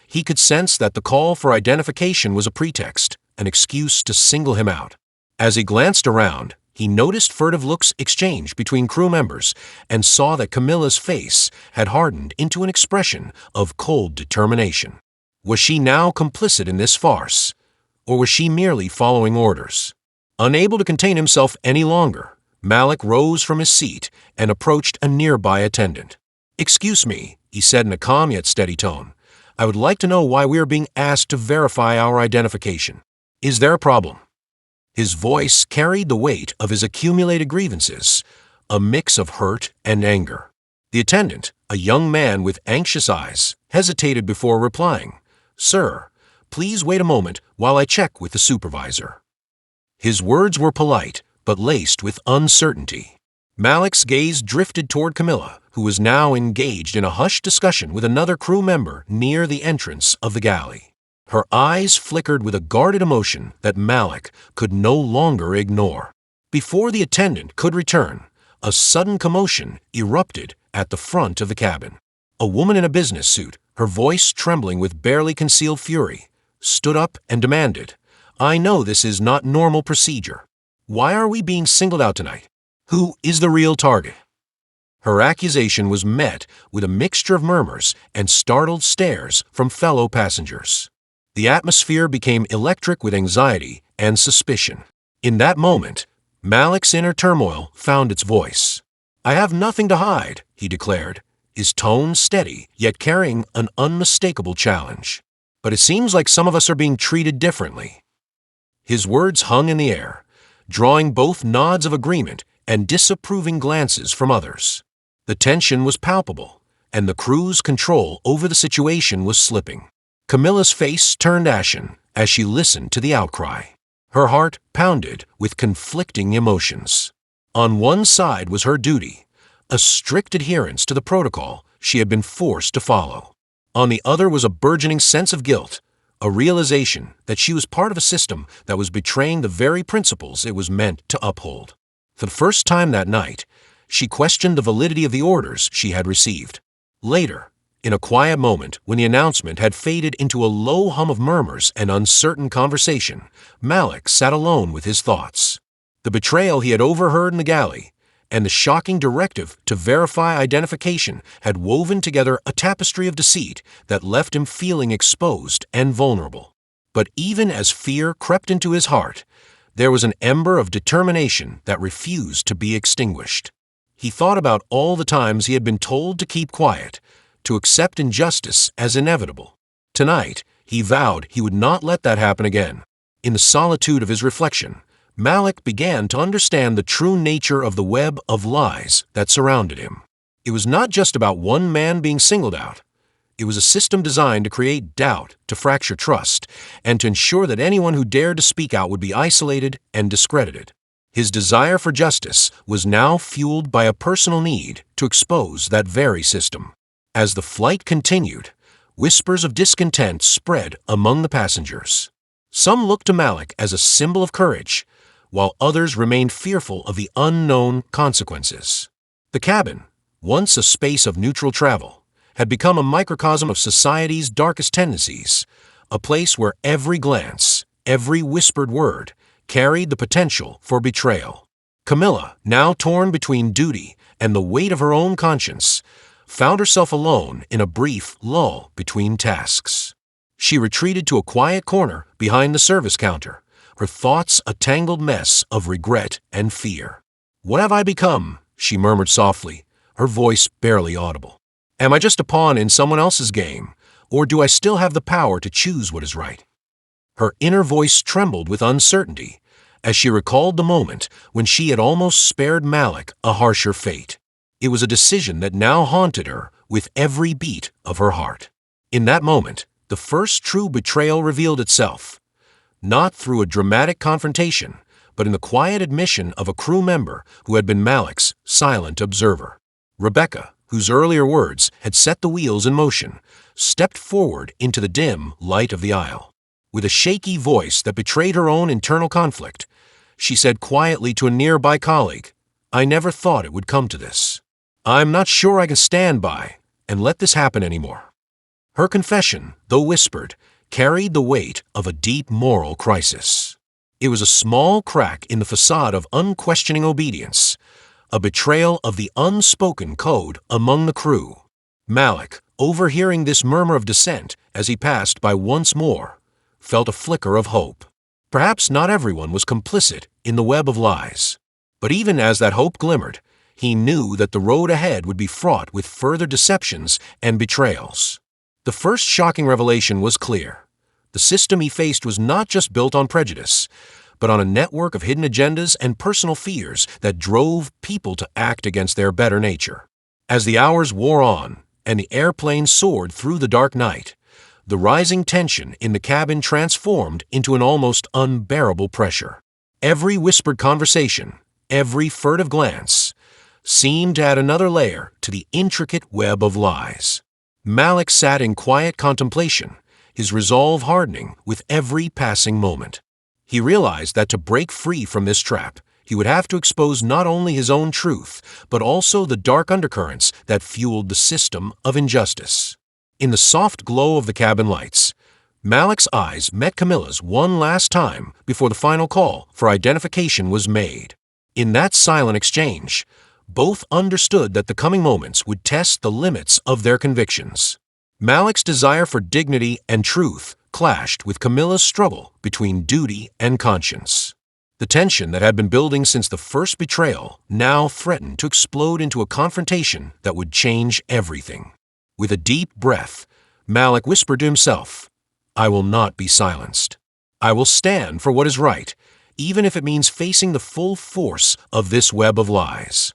He could sense that the call for identification was a pretext, an excuse to single him out. As he glanced around, he noticed furtive looks exchanged between crew members and saw that Camilla's face had hardened into an expression of cold determination. Was she now complicit in this farce, or was she merely following orders? Unable to contain himself any longer, Malik rose from his seat and approached a nearby attendant. "Excuse me," he said in a calm yet steady tone. "I would like to know why we are being asked to verify our identification." Is there a problem? His voice carried the weight of his accumulated grievances, a mix of hurt and anger. The attendant, a young man with anxious eyes, hesitated before replying, "Sir, please wait a moment while I check with the supervisor." His words were polite, but laced with uncertainty. Malik's gaze drifted toward Camilla, who was now engaged in a hushed discussion with another crew member near the entrance of the galley. Her eyes flickered with a guarded emotion that Malik could no longer ignore. Before the attendant could return, a sudden commotion erupted at the front of the cabin. A woman in a business suit, her voice trembling with barely concealed fury, stood up and demanded, "I know this is not normal procedure. Why are we being singled out tonight? Who is the real target?" Her accusation was met with a mixture of murmurs and startled stares from fellow passengers. The atmosphere became electric with anxiety and suspicion. In that moment, Malik's inner turmoil found its voice. "I have nothing to hide," he declared, his tone steady yet carrying an unmistakable challenge. "But it seems like some of us are being treated differently." His words hung in the air, drawing both nods of agreement and disapproving glances from others. The tension was palpable, and the crew's control over the situation was slipping. Camilla's face turned ashen as she listened to the outcry. Her heart pounded with conflicting emotions. On one side was her duty, a strict adherence to the protocol she had been forced to follow. On the other was a burgeoning sense of guilt, a realization that she was part of a system that was betraying the very principles it was meant to uphold. For the first time that night, she questioned the validity of the orders she had received. Later, in a quiet moment when the announcement had faded into a low hum of murmurs and uncertain conversation, Malik sat alone with his thoughts. The betrayal he had overheard in the galley and the shocking directive to verify identification had woven together a tapestry of deceit that left him feeling exposed and vulnerable. But even as fear crept into his heart, there was an ember of determination that refused to be extinguished. He thought about all the times he had been told to keep quiet, to accept injustice as inevitable. Tonight, he vowed he would not let that happen again. In the solitude of his reflection, Malik began to understand the true nature of the web of lies that surrounded him. It was not just about one man being singled out. It was a system designed to create doubt, to fracture trust, and to ensure that anyone who dared to speak out would be isolated and discredited. His desire for justice was now fueled by a personal need to expose that very system. As the flight continued, whispers of discontent spread among the passengers. Some looked to Malik as a symbol of courage, while others remained fearful of the unknown consequences. The cabin, once a space of neutral travel, had become a microcosm of society's darkest tendencies, a place where every glance, every whispered word, carried the potential for betrayal. Camilla, now torn between duty and the weight of her own conscience, found herself alone in a brief lull between tasks. She retreated to a quiet corner behind the service counter, her thoughts a tangled mess of regret and fear. "What have I become?" she murmured softly, her voice barely audible. "Am I just a pawn in someone else's game, or do I still have the power to choose what is right?" Her inner voice trembled with uncertainty as she recalled the moment when she had almost spared Malik a harsher fate. It was a decision that now haunted her with every beat of her heart. In that moment, the first true betrayal revealed itself, not through a dramatic confrontation, but in the quiet admission of a crew member who had been Malik's silent observer. Rebecca, whose earlier words had set the wheels in motion, stepped forward into the dim light of the aisle. With a shaky voice that betrayed her own internal conflict, she said quietly to a nearby colleague, "I never thought it would come to this. I'm not sure I can stand by and let this happen anymore." Her confession, though whispered, carried the weight of a deep moral crisis. It was a small crack in the facade of unquestioning obedience, a betrayal of the unspoken code among the crew. Malik, overhearing this murmur of dissent as he passed by once more, felt a flicker of hope. Perhaps not everyone was complicit in the web of lies. But even as that hope glimmered, he knew that the road ahead would be fraught with further deceptions and betrayals. The first shocking revelation was clear. The system he faced was not just built on prejudice, but on a network of hidden agendas and personal fears that drove people to act against their better nature. As the hours wore on and the airplane soared through the dark night, the rising tension in the cabin transformed into an almost unbearable pressure. Every whispered conversation, every furtive glance, seemed to add another layer to the intricate web of lies. Malik sat in quiet contemplation, his resolve hardening with every passing moment. He realized that to break free from this trap, he would have to expose not only his own truth, but also the dark undercurrents that fueled the system of injustice. In the soft glow of the cabin lights, Malik's eyes met Camilla's one last time before the final call for identification was made. In that silent exchange, both understood that the coming moments would test the limits of their convictions. Malik's desire for dignity and truth clashed with Camilla's struggle between duty and conscience. The tension that had been building since the first betrayal now threatened to explode into a confrontation that would change everything. With a deep breath, Malik whispered to himself, "I will not be silenced. I will stand for what is right, even if it means facing the full force of this web of lies."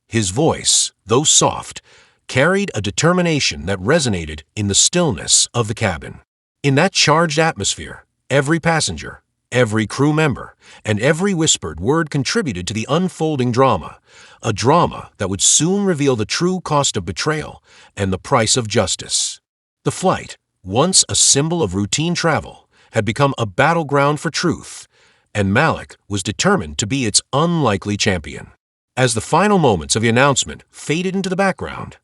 His voice, though soft, carried a determination that resonated in the stillness of the cabin. In that charged atmosphere, every passenger, every crew member, and every whispered word contributed to the unfolding drama, a drama that would soon reveal the true cost of betrayal and the price of justice. The flight, once a symbol of routine travel, had become a battleground for truth, and Malik was determined to be its unlikely champion. As the final moments of the announcement faded into the background,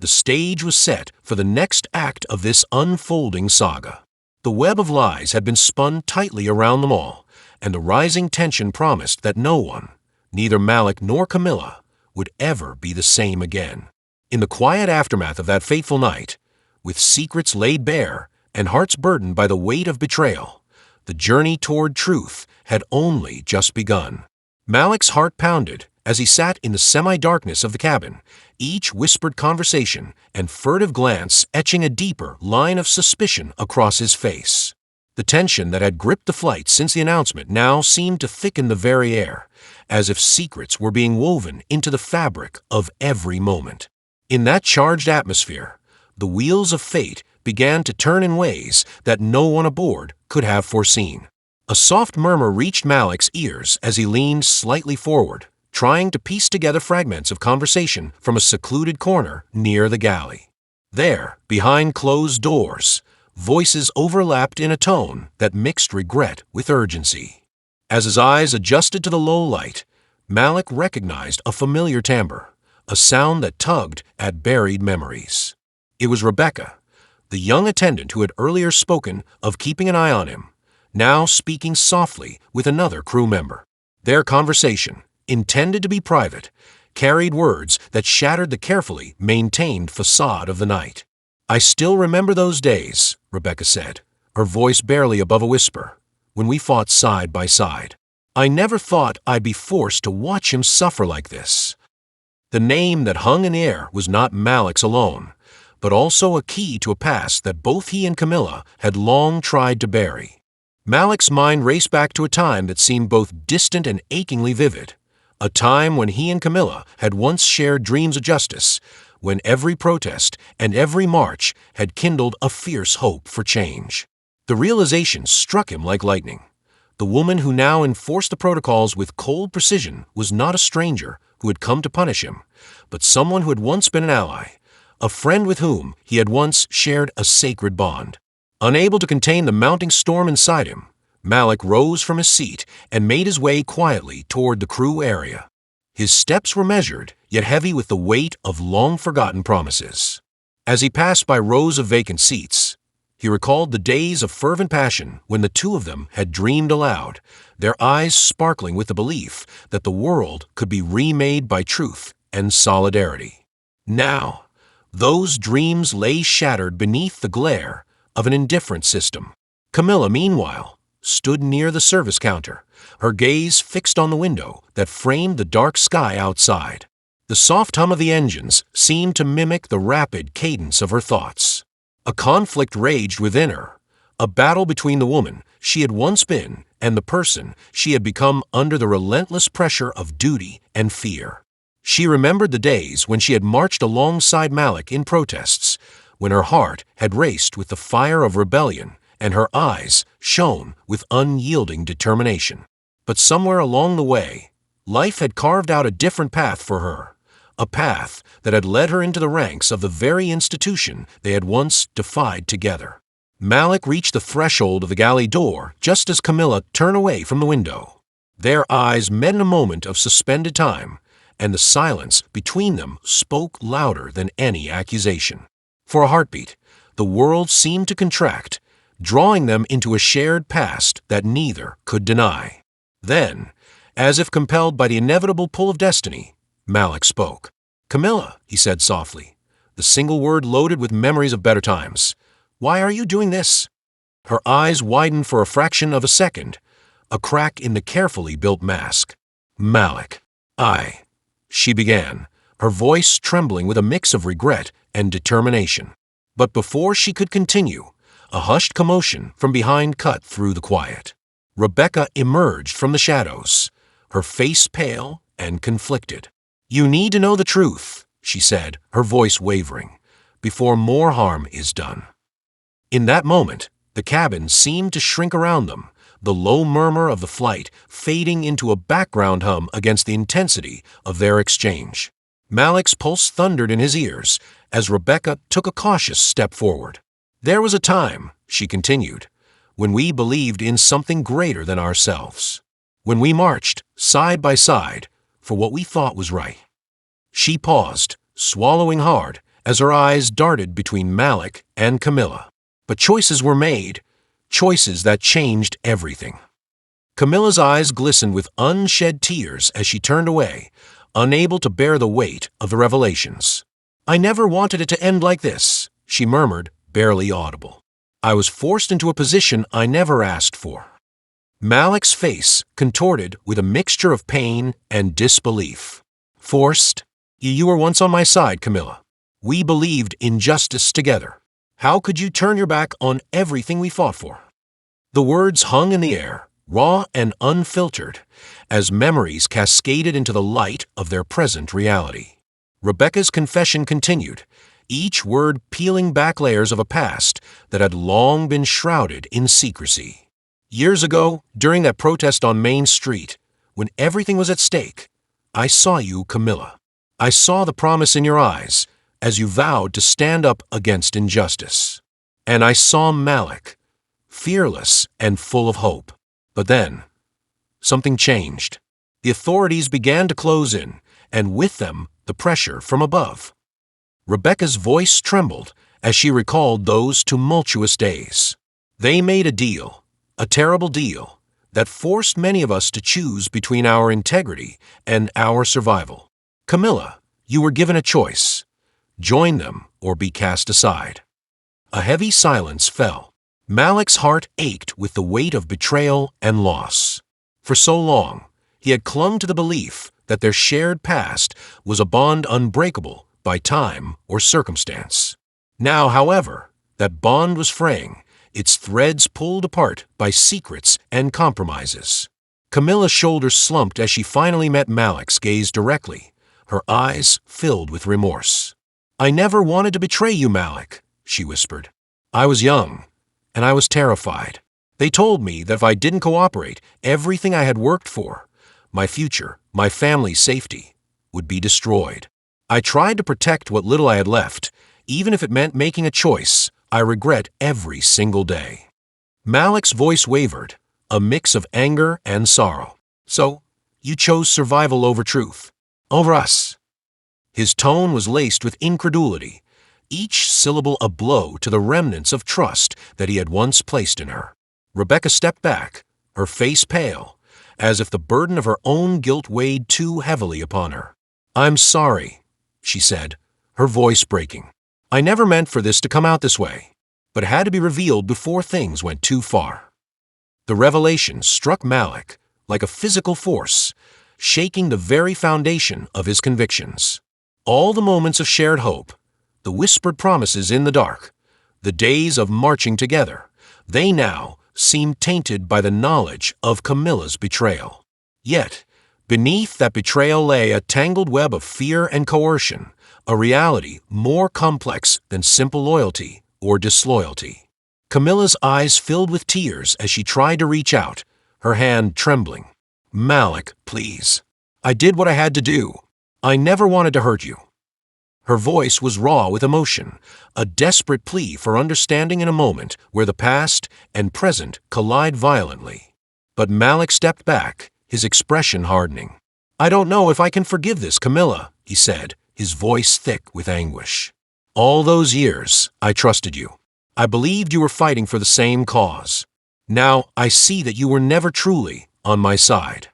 the stage was set for the next act of this unfolding saga. The web of lies had been spun tightly around them all, and the rising tension promised that no one, neither Malik nor Camilla, would ever be the same again. In the quiet aftermath of that fateful night, with secrets laid bare and hearts burdened by the weight of betrayal, the journey toward truth had only just begun. Malik's heart pounded as he sat in the semi-darkness of the cabin, each whispered conversation and furtive glance etching a deeper line of suspicion across his face. The tension that had gripped the flight since the announcement now seemed to thicken the very air, as if secrets were being woven into the fabric of every moment. In that charged atmosphere, the wheels of fate began to turn in ways that no one aboard could have foreseen. A soft murmur reached Malik's ears as he leaned slightly forward, trying to piece together fragments of conversation from a secluded corner near the galley. There, behind closed doors, voices overlapped in a tone that mixed regret with urgency. As his eyes adjusted to the low light, Malik recognized a familiar timbre, a sound that tugged at buried memories. It was Rebecca, the young attendant who had earlier spoken of keeping an eye on him, now speaking softly with another crew member. Their conversation, intended to be private, carried words that shattered the carefully maintained facade of the night. "I still remember those days," Rebecca said, her voice barely above a whisper, "when we fought side by side. I never thought I'd be forced to watch him suffer like this." The name that hung in the air was not Malik's alone, but also a key to a past that both he and Camilla had long tried to bury. Malik's mind raced back to a time that seemed both distant and achingly vivid, a time when he and Camilla had once shared dreams of justice, when every protest and every march had kindled a fierce hope for change. The realization struck him like lightning. The woman who now enforced the protocols with cold precision was not a stranger who had come to punish him, but someone who had once been an ally, a friend with whom he had once shared a sacred bond. Unable to contain the mounting storm inside him, Malik rose from his seat and made his way quietly toward the crew area. His steps were measured, yet heavy with the weight of long-forgotten promises. As he passed by rows of vacant seats, he recalled the days of fervent passion when the two of them had dreamed aloud, their eyes sparkling with the belief that the world could be remade by truth and solidarity. Now, those dreams lay shattered beneath the glare of an indifferent system. Camilla, meanwhile, stood near the service counter, her gaze fixed on the window that framed the dark sky outside. The soft hum of the engines seemed to mimic the rapid cadence of her thoughts. A conflict raged within her, A battle between the woman she had once been and the person she had become under the relentless pressure of duty and fear. She remembered the days when she had marched alongside Malik in protests, when her heart had raced with the fire of rebellion and her eyes shone with unyielding determination. But somewhere along the way, life had carved out a different path for her, a path that had led her into the ranks of the very institution they had once defied together. Malik reached the threshold of the galley door just as Camilla turned away from the window. Their eyes met in a moment of suspended time, and the silence between them spoke louder than any accusation. For a heartbeat, the world seemed to contract, drawing them into a shared past that neither could deny. Then, as if compelled by the inevitable pull of destiny, Malik spoke. "Camilla," he said softly, the single word loaded with memories of better times. "Why are you doing this?" Her eyes widened for a fraction of a second, a crack in the carefully built mask. "Malik, she began, her voice trembling with a mix of regret and determination. But before she could continue, a hushed commotion from behind cut through the quiet. Rebecca emerged from the shadows, her face pale and conflicted. "You need to know the truth," she said, her voice wavering, "before more harm is done." In that moment, the cabin seemed to shrink around them, the low murmur of the flight fading into a background hum against the intensity of their exchange. Malik's pulse thundered in his ears as Rebecca took a cautious step forward. "There was a time," she continued, "when we believed in something greater than ourselves, when we marched side by side for what we thought was right." She paused, swallowing hard, as her eyes darted between Malik and Camilla. But choices were made, choices that changed everything. Camilla's eyes glistened with unshed tears as she turned away, unable to bear the weight of the revelations. "I never wanted it to end like this," she murmured, barely audible. "I was forced into a position I never asked for." Malik's face contorted with a mixture of pain and disbelief. "Forced? You were once on my side, Camilla. We believed in justice together. How could you turn your back on everything we fought for?" The words hung in the air, raw and unfiltered, as memories cascaded into the light of their present reality. Rebecca's confession continued, each word peeling back layers of a past that had long been shrouded in secrecy. "Years ago, during that protest on Main Street, when everything was at stake, I saw you, Camilla. I saw the promise in your eyes as you vowed to stand up against injustice. And I saw Malik, fearless and full of hope. But then, something changed. The authorities began to close in, and with them, the pressure from above." Rebecca's voice trembled as she recalled those tumultuous days. "They made a deal, a terrible deal, that forced many of us to choose between our integrity and our survival. Camilla, you were given a choice. Join them or be cast aside." A heavy silence fell. Malik's heart ached with the weight of betrayal and loss. For so long, he had clung to the belief that their shared past was a bond unbreakable by time or circumstance. Now, however, that bond was fraying, its threads pulled apart by secrets and compromises. Camilla's shoulders slumped as she finally met Malik's gaze directly, her eyes filled with remorse. "I never wanted to betray you, Malik," she whispered. "I was young, and I was terrified. They told me that if I didn't cooperate, everything I had worked for, my future, my family's safety, would be destroyed. I tried to protect what little I had left, even if it meant making a choice I regret every single day." Malik's voice wavered, a mix of anger and sorrow. "So, you chose survival over truth, over us." His tone was laced with incredulity, each syllable a blow to the remnants of trust that he had once placed in her. Rebecca stepped back, her face pale, as if the burden of her own guilt weighed too heavily upon her. "I'm sorry," she said, her voice breaking. "I never meant for this to come out this way, but it had to be revealed before things went too far." The revelation struck Malik like a physical force, shaking the very foundation of his convictions. All the moments of shared hope, the whispered promises in the dark, the days of marching together, They now seemed tainted by the knowledge of Camilla's betrayal. Yet, beneath that betrayal lay a tangled web of fear and coercion, a reality more complex than simple loyalty or disloyalty. Camilla's eyes filled with tears as she tried to reach out, her hand trembling. "Malik, please. I did what I had to do. I never wanted to hurt you." Her voice was raw with emotion, a desperate plea for understanding in a moment where the past and present collide violently. But Malik stepped back, his expression hardening. "I don't know if I can forgive this, Camilla," he said, his voice thick with anguish. "All those years, I trusted you. I believed you were fighting for the same cause. Now I see that you were never truly on my side."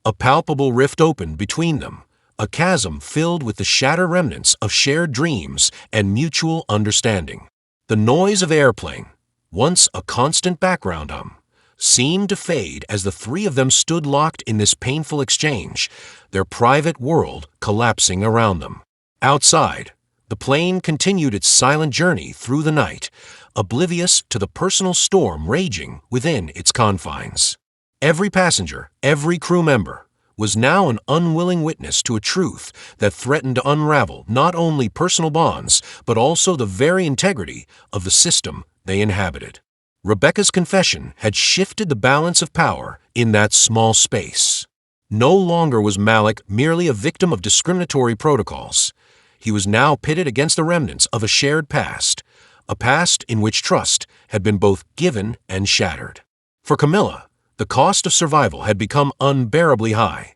A palpable rift opened between them, a chasm filled with the shattered remnants of shared dreams and mutual understanding. The noise of airplane, once a constant background hum, seemed to fade as the three of them stood locked in this painful exchange, their private world collapsing around them. Outside, the plane continued its silent journey through the night, oblivious to the personal storm raging within its confines. Every passenger, every crew member, was now an unwilling witness to a truth that threatened to unravel not only personal bonds, but also the very integrity of the system they inhabited. Rebecca's confession had shifted the balance of power in that small space. No longer was Malik merely a victim of discriminatory protocols. He was now pitted against the remnants of a shared past, a past in which trust had been both given and shattered. For Camilla, the cost of survival had become unbearably high,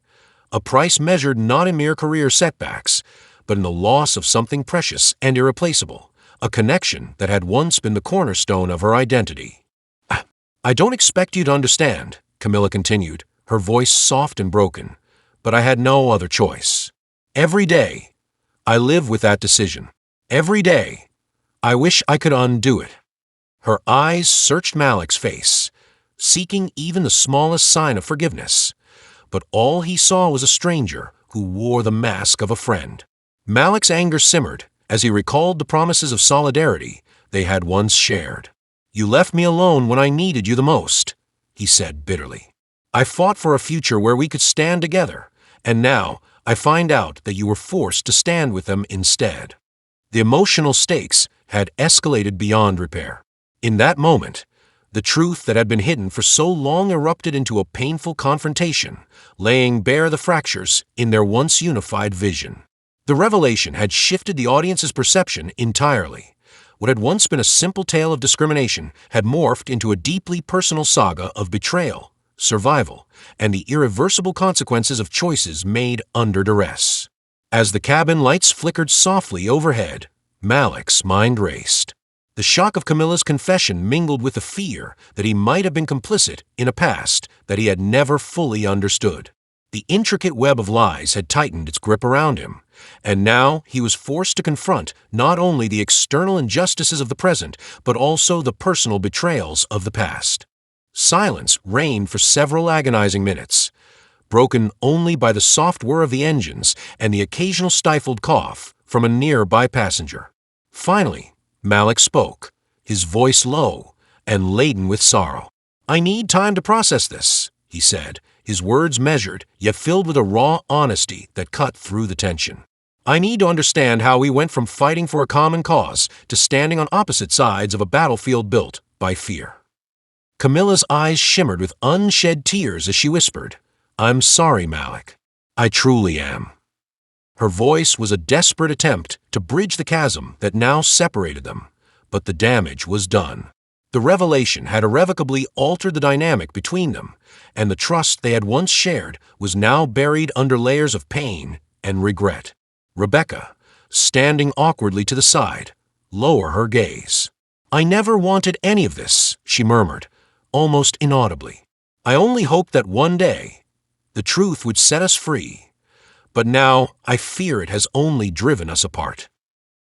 a price measured not in mere career setbacks, but in the loss of something precious and irreplaceable, a connection that had once been the cornerstone of her identity. "I don't expect you to understand," Camilla continued, her voice soft and broken, "but I had no other choice. Every day, I live with that decision. Every day, I wish I could undo it." Her eyes searched Malik's face, seeking even the smallest sign of forgiveness, but all he saw was a stranger who wore the mask of a friend. Malik's anger simmered as he recalled the promises of solidarity they had once shared. "You left me alone when I needed you the most," he said bitterly. "I fought for a future where we could stand together, and now I find out that you were forced to stand with them instead." The emotional stakes had escalated beyond repair. In that moment, the truth that had been hidden for so long erupted into a painful confrontation, laying bare the fractures in their once unified vision. The revelation had shifted the audience's perception entirely. What had once been a simple tale of discrimination had morphed into a deeply personal saga of betrayal, survival, and the irreversible consequences of choices made under duress. As the cabin lights flickered softly overhead, Malik's mind raced. The shock of Camilla's confession mingled with the fear that he might have been complicit in a past that he had never fully understood. The intricate web of lies had tightened its grip around him, and now he was forced to confront not only the external injustices of the present, but also the personal betrayals of the past. Silence reigned for several agonizing minutes, broken only by the soft whir of the engines and the occasional stifled cough from a nearby passenger. Finally, Malik spoke, his voice low and laden with sorrow. "I need time to process this," he said, his words measured yet filled with a raw honesty that cut through the tension. "I need to understand how we went from fighting for a common cause to standing on opposite sides of a battlefield built by fear." Camilla's eyes shimmered with unshed tears as she whispered, "I'm sorry, Malik. I truly am." Her voice was a desperate attempt to bridge the chasm that now separated them, but the damage was done. The revelation had irrevocably altered the dynamic between them, and the trust they had once shared was now buried under layers of pain and regret. Rebecca, standing awkwardly to the side, lowered her gaze. "I never wanted any of this," she murmured, almost inaudibly. "I only hoped that one day the truth would set us free. But now I fear it has only driven us apart."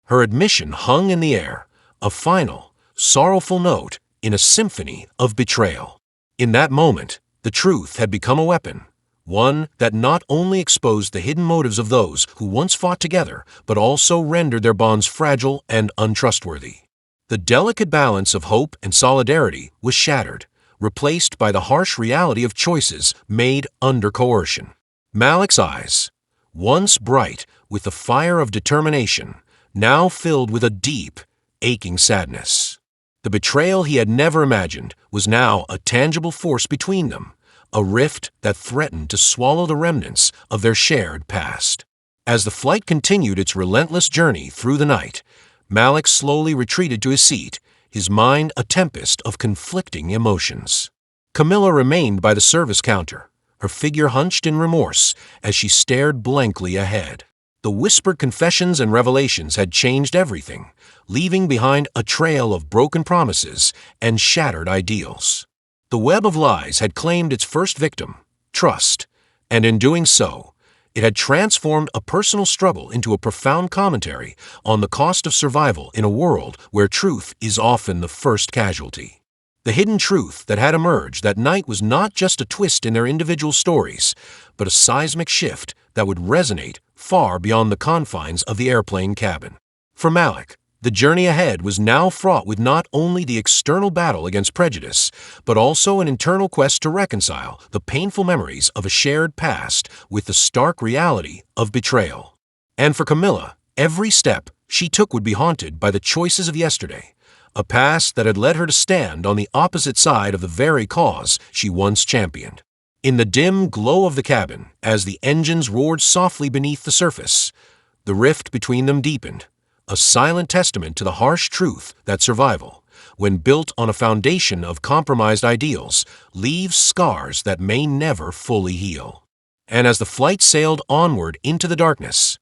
Her admission hung in the air, a final, sorrowful note in a symphony of betrayal. In that moment, the truth had become a weapon, one that not only exposed the hidden motives of those who once fought together, but also rendered their bonds fragile and untrustworthy. The delicate balance of hope and solidarity was shattered, replaced by the harsh reality of choices made under coercion. Malik's eyes, once bright with the fire of determination, now filled with a deep, aching sadness. The betrayal he had never imagined was now a tangible force between them, a rift that threatened to swallow the remnants of their shared past. As the flight continued its relentless journey through the night, Malik slowly retreated to his seat, his mind a tempest of conflicting emotions. Camilla remained by the service counter, her figure hunched in remorse as she stared blankly ahead. The whispered confessions and revelations had changed everything, leaving behind a trail of broken promises and shattered ideals. The web of lies had claimed its first victim, trust, and in doing so, it had transformed a personal struggle into a profound commentary on the cost of survival in a world where truth is often the first casualty. The hidden truth that had emerged that night was not just a twist in their individual stories, but a seismic shift that would resonate far beyond the confines of the airplane cabin. For Malik, the journey ahead was now fraught with not only the external battle against prejudice, but also an internal quest to reconcile the painful memories of a shared past with the stark reality of betrayal. And for Camilla, every step she took would be haunted by the choices of yesterday, a past that had led her to stand on the opposite side of the very cause she once championed. In the dim glow of the cabin, as the engines roared softly beneath the surface, the rift between them deepened, a silent testament to the harsh truth that survival, when built on a foundation of compromised ideals, leaves scars that may never fully heal. And as the flight sailed onward into the darkness,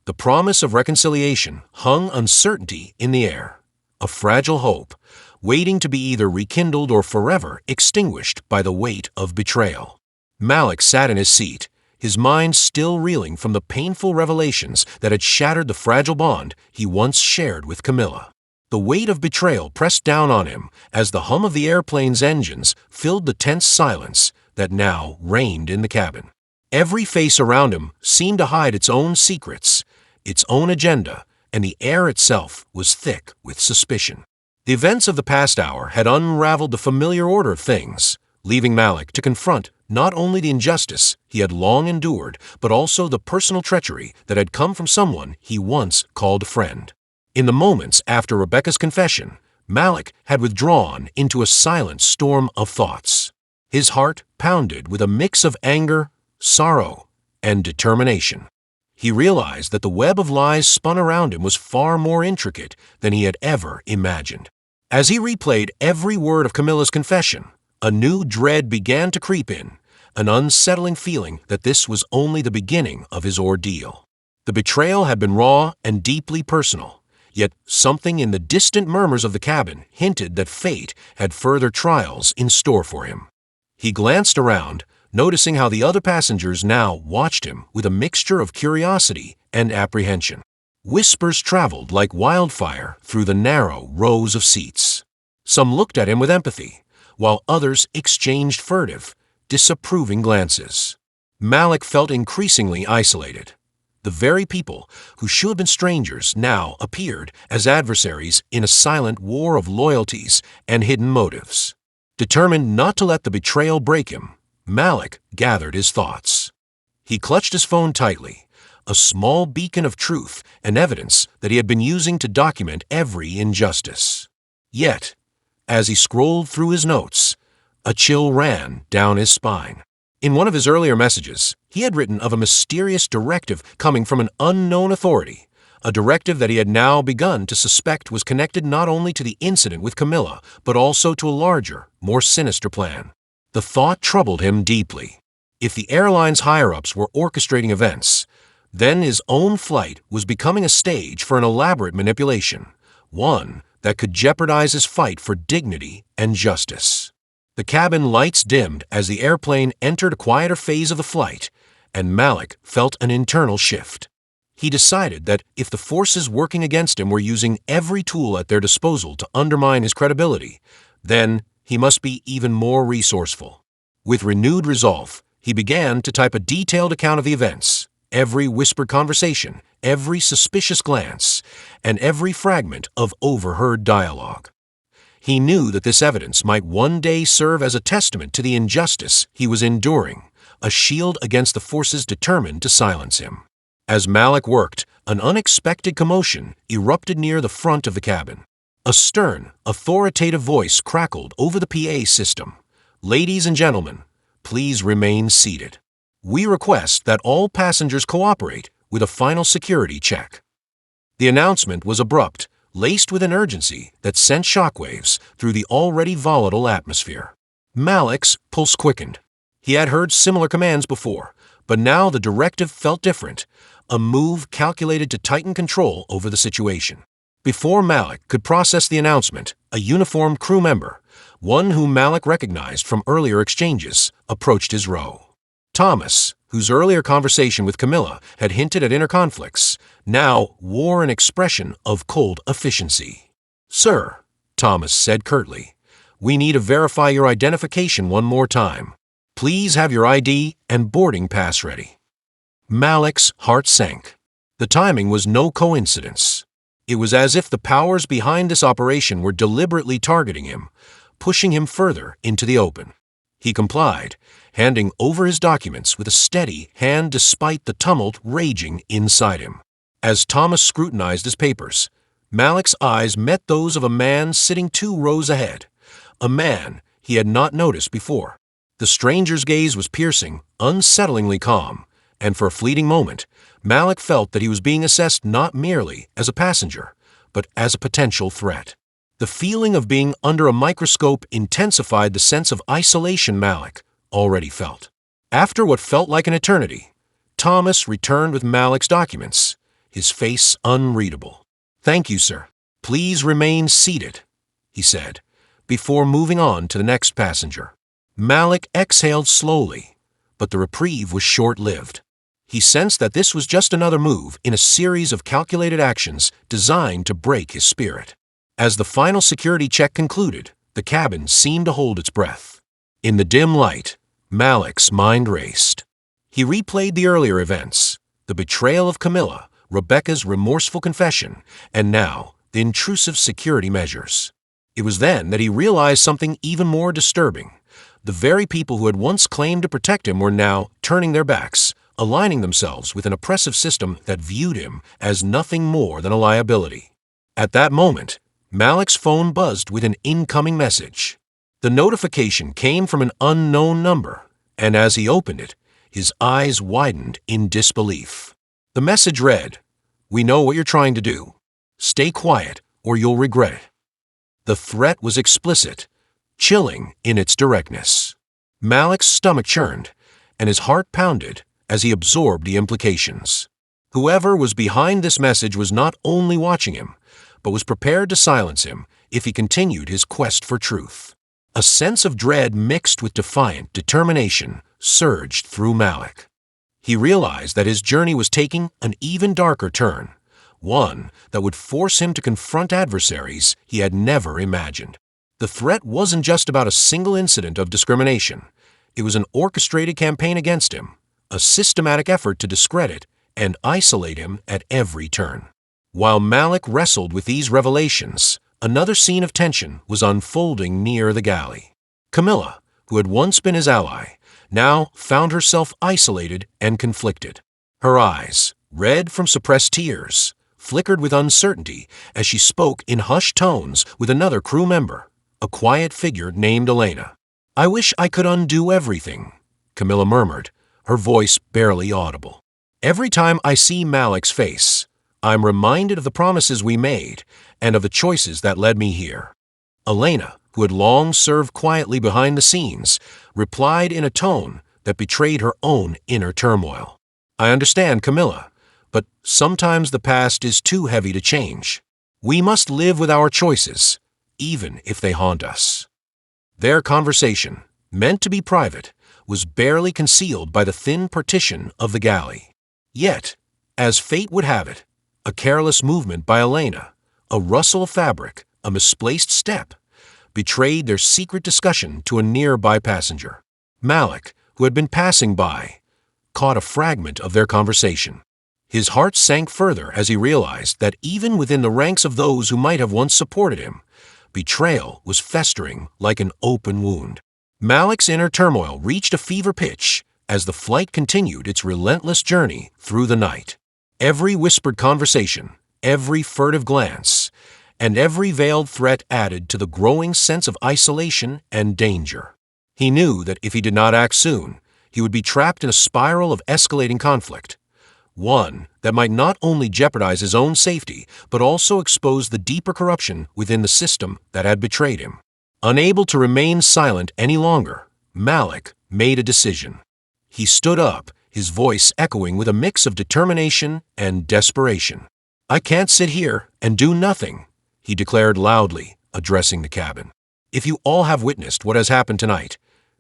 the promise of reconciliation hung uncertainty in the air, a fragile hope, waiting to be either rekindled or forever extinguished by the weight of betrayal. Malik sat in his seat, his mind still reeling from the painful revelations that had shattered the fragile bond he once shared with Camilla. The weight of betrayal pressed down on him as the hum of the airplane's engines filled the tense silence that now reigned in the cabin. Every face around him seemed to hide its own secrets, its own agenda, and the air itself was thick with suspicion. The events of the past hour had unraveled the familiar order of things, leaving Malik to confront not only the injustice he had long endured, but also the personal treachery that had come from someone he once called a friend. In the moments after Rebecca's confession, Malik had withdrawn into a silent storm of thoughts. His heart pounded with a mix of anger, sorrow, and determination. He realized that the web of lies spun around him was far more intricate than he had ever imagined. As he replayed every word of Camilla's confession, a new dread began to creep in, an unsettling feeling that this was only the beginning of his ordeal. The betrayal had been raw and deeply personal, yet something in the distant murmurs of the cabin hinted that fate had further trials in store for him. He glanced around, noticing how the other passengers now watched him with a mixture of curiosity and apprehension. Whispers traveled like wildfire through the narrow rows of seats. Some looked at him with empathy, while others exchanged furtive, disapproving glances. Malik felt increasingly isolated. The very people who should have been strangers now appeared as adversaries in a silent war of loyalties and hidden motives. Determined not to let the betrayal break him, Malik gathered his thoughts. He clutched his phone tightly, a small beacon of truth and evidence that he had been using to document every injustice. Yet, as he scrolled through his notes, a chill ran down his spine. In one of his earlier messages, he had written of a mysterious directive coming from an unknown authority, a directive that he had now begun to suspect was connected not only to the incident with Camilla, but also to a larger, more sinister plan. The thought troubled him deeply. If the airline's higher-ups were orchestrating events, then his own flight was becoming a stage for an elaborate manipulation, one that could jeopardize his fight for dignity and justice. The cabin lights dimmed as the airplane entered a quieter phase of the flight, and Malik felt an internal shift. He decided that if the forces working against him were using every tool at their disposal to undermine his credibility, then he must be even more resourceful. With renewed resolve, he began to type a detailed account of the events, every whispered conversation, every suspicious glance, and every fragment of overheard dialogue. He knew that this evidence might one day serve as a testament to the injustice he was enduring, a shield against the forces determined to silence him. As Malik worked, an unexpected commotion erupted near the front of the cabin. A stern, authoritative voice crackled over the PA system. "Ladies and gentlemen, please remain seated. We request that all passengers cooperate with a final security check." The announcement was abrupt, laced with an urgency that sent shockwaves through the already volatile atmosphere. Malik's pulse quickened. He had heard similar commands before, but now the directive felt different, a move calculated to tighten control over the situation. Before Malik could process the announcement, a uniformed crew member, one whom Malik recognized from earlier exchanges, approached his row. Thomas, whose earlier conversation with Camilla had hinted at inner conflicts, now wore an expression of cold efficiency. "Sir," Thomas said curtly, "we need to verify your identification one more time. Please have your ID and boarding pass ready." Malik's heart sank. The timing was no coincidence. It was as if the powers behind this operation were deliberately targeting him, pushing him further into the open. He complied, handing over his documents with a steady hand despite the tumult raging inside him. As Thomas scrutinized his papers, Malik's eyes met those of a man sitting 2 rows ahead, a man he had not noticed before. The stranger's gaze was piercing, unsettlingly calm, and for a fleeting moment, Malik felt that he was being assessed not merely as a passenger, but as a potential threat. The feeling of being under a microscope intensified the sense of isolation Malik already felt. After what felt like an eternity, Thomas returned with Malik's documents, his face unreadable. "Thank you, sir. Please remain seated," he said, before moving on to the next passenger. Malik exhaled slowly, but the reprieve was short-lived. He sensed that this was just another move in a series of calculated actions designed to break his spirit. As the final security check concluded, the cabin seemed to hold its breath. In the dim light, Malik's mind raced. He replayed the earlier events, the betrayal of Camilla, Rebecca's remorseful confession, and now the intrusive security measures. It was then that he realized something even more disturbing. The very people who had once claimed to protect him were now turning their backs, aligning themselves with an oppressive system that viewed him as nothing more than a liability. At that moment, Malik's phone buzzed with an incoming message. The notification came from an unknown number, and as he opened it, his eyes widened in disbelief. The message read, "We know what you're trying to do. Stay quiet or you'll regret it." The threat was explicit, chilling in its directness. Malik's stomach churned, and his heart pounded as he absorbed the implications. Whoever was behind this message was not only watching him, but was prepared to silence him if he continued his quest for truth. A sense of dread mixed with defiant determination surged through Malik. He realized that his journey was taking an even darker turn, one that would force him to confront adversaries he had never imagined. The threat wasn't just about a single incident of discrimination. It was an orchestrated campaign against him, a systematic effort to discredit and isolate him at every turn. While Malik wrestled with these revelations, another scene of tension was unfolding near the galley. Camilla, who had once been his ally, now found herself isolated and conflicted. Her eyes, red from suppressed tears, flickered with uncertainty as she spoke in hushed tones with another crew member, a quiet figure named Elena. "I wish I could undo everything," Camilla murmured, her voice barely audible. "Every time I see Malik's face, I'm reminded of the promises we made and of the choices that led me here." Elena, who had long served quietly behind the scenes, replied in a tone that betrayed her own inner turmoil. "I understand, Camilla, but sometimes the past is too heavy to change. We must live with our choices, even if they haunt us." Their conversation, meant to be private, was barely concealed by the thin partition of the galley. Yet, as fate would have it, a careless movement by Elena, a rustle of fabric, a misplaced step, betrayed their secret discussion to a nearby passenger. Malik, who had been passing by, caught a fragment of their conversation. His heart sank further as he realized that even within the ranks of those who might have once supported him, betrayal was festering like an open wound. Malik's inner turmoil reached a fever pitch as the flight continued its relentless journey through the night. Every whispered conversation, every furtive glance, and every veiled threat added to the growing sense of isolation and danger. He knew that if he did not act soon, he would be trapped in a spiral of escalating conflict, one that might not only jeopardize his own safety, but also expose the deeper corruption within the system that had betrayed him. Unable to remain silent any longer, Malik made a decision. He stood up, his voice echoing with a mix of determination and desperation. "I can't sit here and do nothing," he declared loudly, addressing the cabin. "If you all have witnessed what has happened tonight,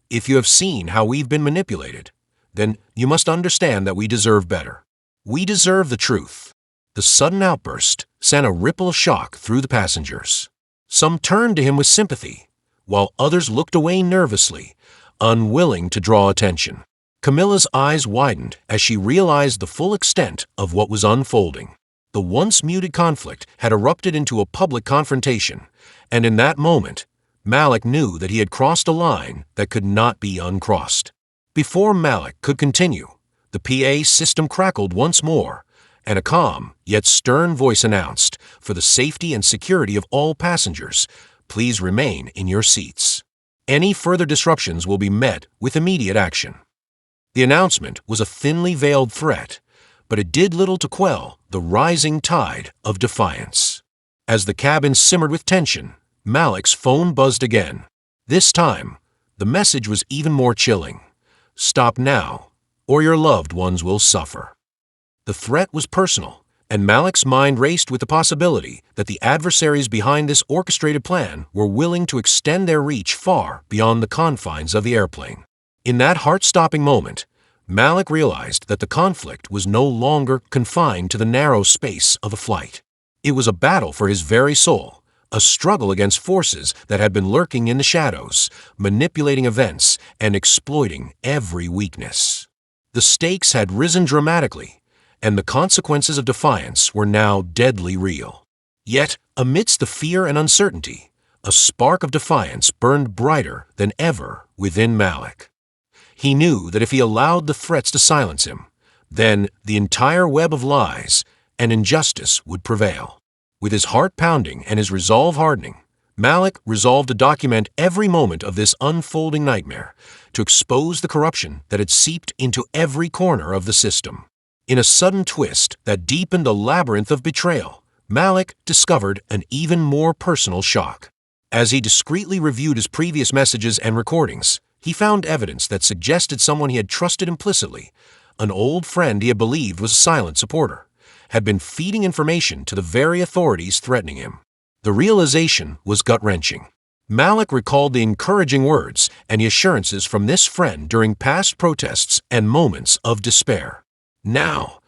if you have seen how we've been manipulated, then you must understand that we deserve better. We deserve the truth." The sudden outburst sent a ripple of shock through the passengers. Some turned to him with sympathy, while others looked away nervously, unwilling to draw attention. Camilla's eyes widened as she realized the full extent of what was unfolding. The once muted conflict had erupted into a public confrontation, and in that moment, Malik knew that he had crossed a line that could not be uncrossed. Before Malik could continue, the PA system crackled once more, and a calm yet stern voice announced, "For the safety and security of all passengers, please remain in your seats. Any further disruptions will be met with immediate action." The announcement was a thinly veiled threat, but it did little to quell the rising tide of defiance. As the cabin simmered with tension, Malik's phone buzzed again. This time, the message was even more chilling. "Stop now, or your loved ones will suffer." The threat was personal, and Malik's mind raced with the possibility that the adversaries behind this orchestrated plan were willing to extend their reach far beyond the confines of the airplane. In that heart-stopping moment, Malik realized that the conflict was no longer confined to the narrow space of a flight. It was a battle for his very soul, a struggle against forces that had been lurking in the shadows, manipulating events and exploiting every weakness. The stakes had risen dramatically, and the consequences of defiance were now deadly real. Yet, amidst the fear and uncertainty, a spark of defiance burned brighter than ever within Malik. He knew that if he allowed the threats to silence him, then the entire web of lies and injustice would prevail. With his heart pounding and his resolve hardening, Malik resolved to document every moment of this unfolding nightmare, to expose the corruption that had seeped into every corner of the system. In a sudden twist that deepened a labyrinth of betrayal, Malik discovered an even more personal shock. As he discreetly reviewed his previous messages and recordings, he found evidence that suggested someone he had trusted implicitly, an old friend he had believed was a silent supporter, had been feeding information to the very authorities threatening him. The realization was gut-wrenching. Malik recalled the encouraging words and the assurances from this friend during past protests and moments of despair. Now,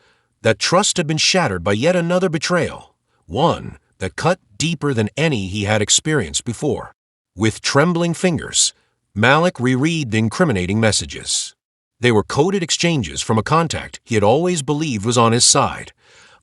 that trust had been shattered by yet another betrayal, one that cut deeper than any he had experienced before. With trembling fingers, Malik reread the incriminating messages. They were coded exchanges from a contact he had always believed was on his side,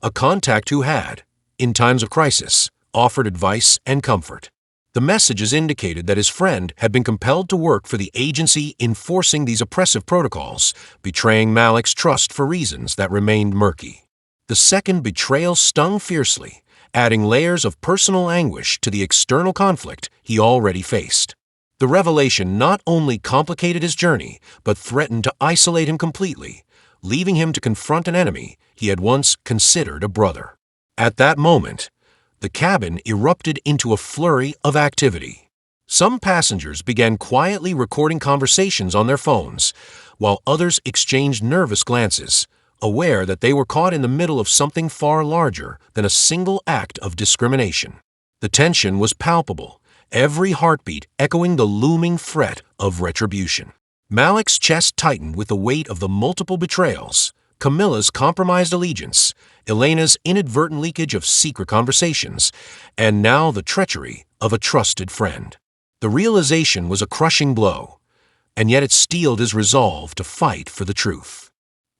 a contact who had, in times of crisis, offered advice and comfort. The messages indicated that his friend had been compelled to work for the agency enforcing these oppressive protocols, betraying Malik's trust for reasons that remained murky. The second betrayal stung fiercely, adding layers of personal anguish to the external conflict he already faced. The revelation not only complicated his journey, but threatened to isolate him completely, leaving him to confront an enemy he had once considered a brother. At that moment, the cabin erupted into a flurry of activity. Some passengers began quietly recording conversations on their phones, while others exchanged nervous glances, aware that they were caught in the middle of something far larger than a single act of discrimination. The tension was palpable, every heartbeat echoing the looming threat of retribution. Malik's chest tightened with the weight of the multiple betrayals, Camilla's compromised allegiance, Elena's inadvertent leakage of secret conversations, and now the treachery of a trusted friend. The realization was a crushing blow, and yet it steeled his resolve to fight for the truth.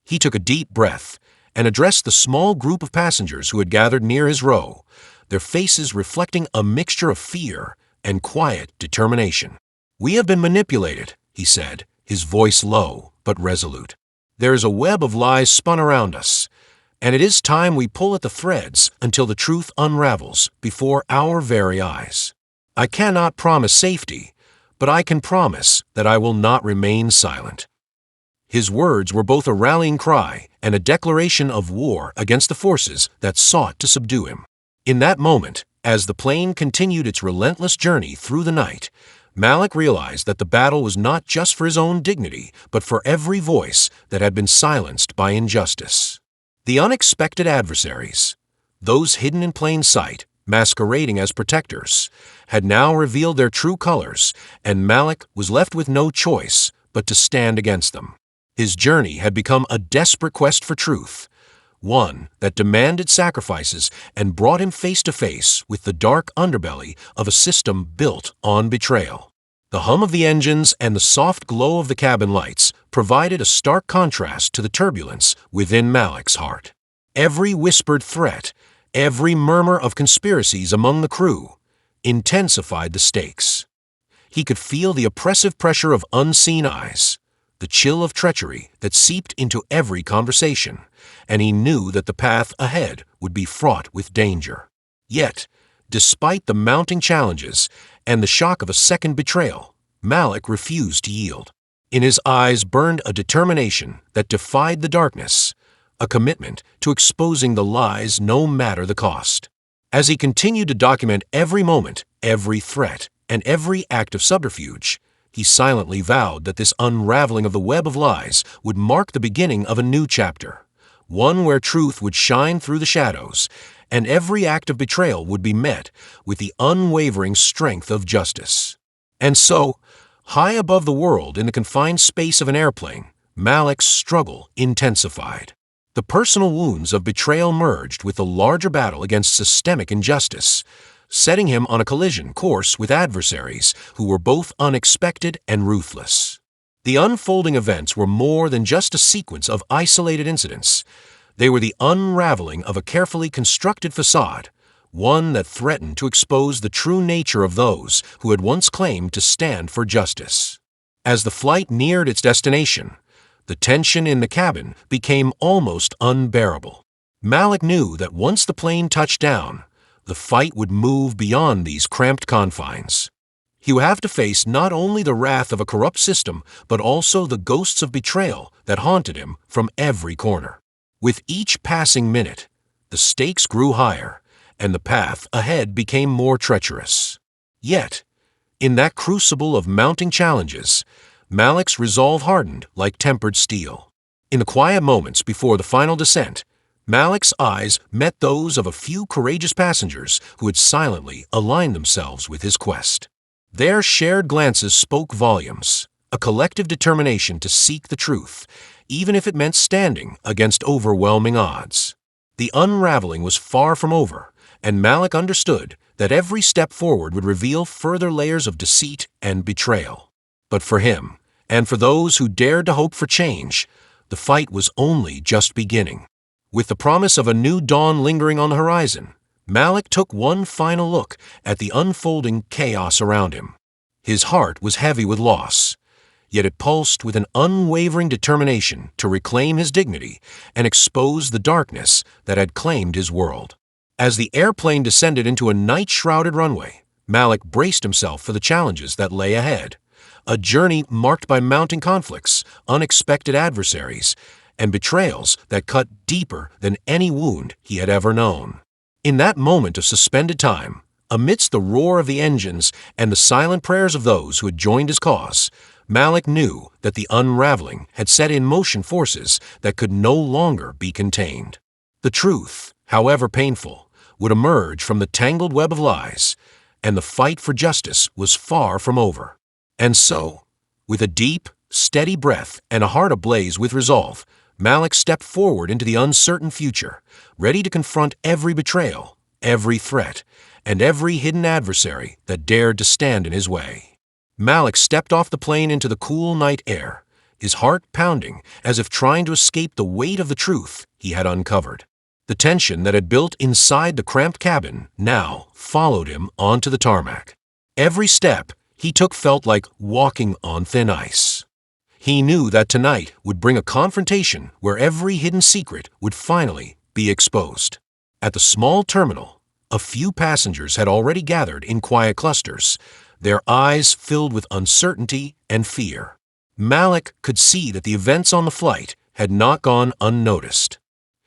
He took a deep breath and addressed the small group of passengers who had gathered near his row, their faces reflecting a mixture of fear and quiet determination. "We have been manipulated," he said, his voice low but resolute. "There is a web of lies spun around us, and it is time we pull at the threads until the truth unravels before our very eyes. I cannot promise safety, but I can promise that I will not remain silent." His words were both a rallying cry and a declaration of war against the forces that sought to subdue him. In that moment, as the plane continued its relentless journey through the night, Malik realized that the battle was not just for his own dignity, but for every voice that had been silenced by injustice. The unexpected adversaries, those hidden in plain sight, masquerading as protectors, had now revealed their true colors, and Malik was left with no choice but to stand against them. His journey had become a desperate quest for truth, one that demanded sacrifices and brought him face to face with the dark underbelly of a system built on betrayal. The hum of the engines and the soft glow of the cabin lights provided a stark contrast to the turbulence within Malik's heart. Every whispered threat, every murmur of conspiracies among the crew, intensified the stakes. He could feel the oppressive pressure of unseen eyes, the chill of treachery that seeped into every conversation, and he knew that the path ahead would be fraught with danger. Yet, despite the mounting challenges and the shock of a second betrayal, Malik refused to yield. In his eyes burned a determination that defied the darkness, a commitment to exposing the lies no matter the cost. As he continued to document every moment, every threat, and every act of subterfuge, he silently vowed that this unraveling of the web of lies would mark the beginning of a new chapter, one where truth would shine through the shadows, and every act of betrayal would be met with the unwavering strength of justice. And so, high above the world in the confined space of an airplane, Malik's struggle intensified. The personal wounds of betrayal merged with the larger battle against systemic injustice, setting him on a collision course with adversaries who were both unexpected and ruthless. The unfolding events were more than just a sequence of isolated incidents. They were the unraveling of a carefully constructed facade, one that threatened to expose the true nature of those who had once claimed to stand for justice. As the flight neared its destination, the tension in the cabin became almost unbearable. Malik knew that once the plane touched down, the fight would move beyond these cramped confines. He would have to face not only the wrath of a corrupt system, but also the ghosts of betrayal that haunted him from every corner. With each passing minute, the stakes grew higher, and the path ahead became more treacherous. Yet, in that crucible of mounting challenges, Malik's resolve hardened like tempered steel. In the quiet moments before the final descent, Malik's eyes met those of a few courageous passengers who had silently aligned themselves with his quest. Their shared glances spoke volumes, a collective determination to seek the truth, even if it meant standing against overwhelming odds. The unraveling was far from over, and Malik understood that every step forward would reveal further layers of deceit and betrayal. But for him, and for those who dared to hope for change, the fight was only just beginning. With the promise of a new dawn lingering on the horizon, Malik took one final look at the unfolding chaos around him. His heart was heavy with loss, yet it pulsed with an unwavering determination to reclaim his dignity and expose the darkness that had claimed his world. As the airplane descended into a night-shrouded runway, Malik braced himself for the challenges that lay ahead, a journey marked by mounting conflicts, unexpected adversaries, and betrayals that cut deeper than any wound he had ever known. In that moment of suspended time, amidst the roar of the engines and the silent prayers of those who had joined his cause, Malik knew that the unraveling had set in motion forces that could no longer be contained. The truth, however painful, would emerge from the tangled web of lies, and the fight for justice was far from over. And so, with a deep, steady breath and a heart ablaze with resolve, Malik stepped forward into the uncertain future, ready to confront every betrayal, every threat, and every hidden adversary that dared to stand in his way. Malik stepped off the plane into the cool night air, his heart pounding as if trying to escape the weight of the truth he had uncovered. The tension that had built inside the cramped cabin now followed him onto the tarmac. Every step he took felt like walking on thin ice. He knew that tonight would bring a confrontation where every hidden secret would finally be exposed. At the small terminal, a few passengers had already gathered in quiet clusters, their eyes filled with uncertainty and fear. Malik could see that the events on the flight had not gone unnoticed.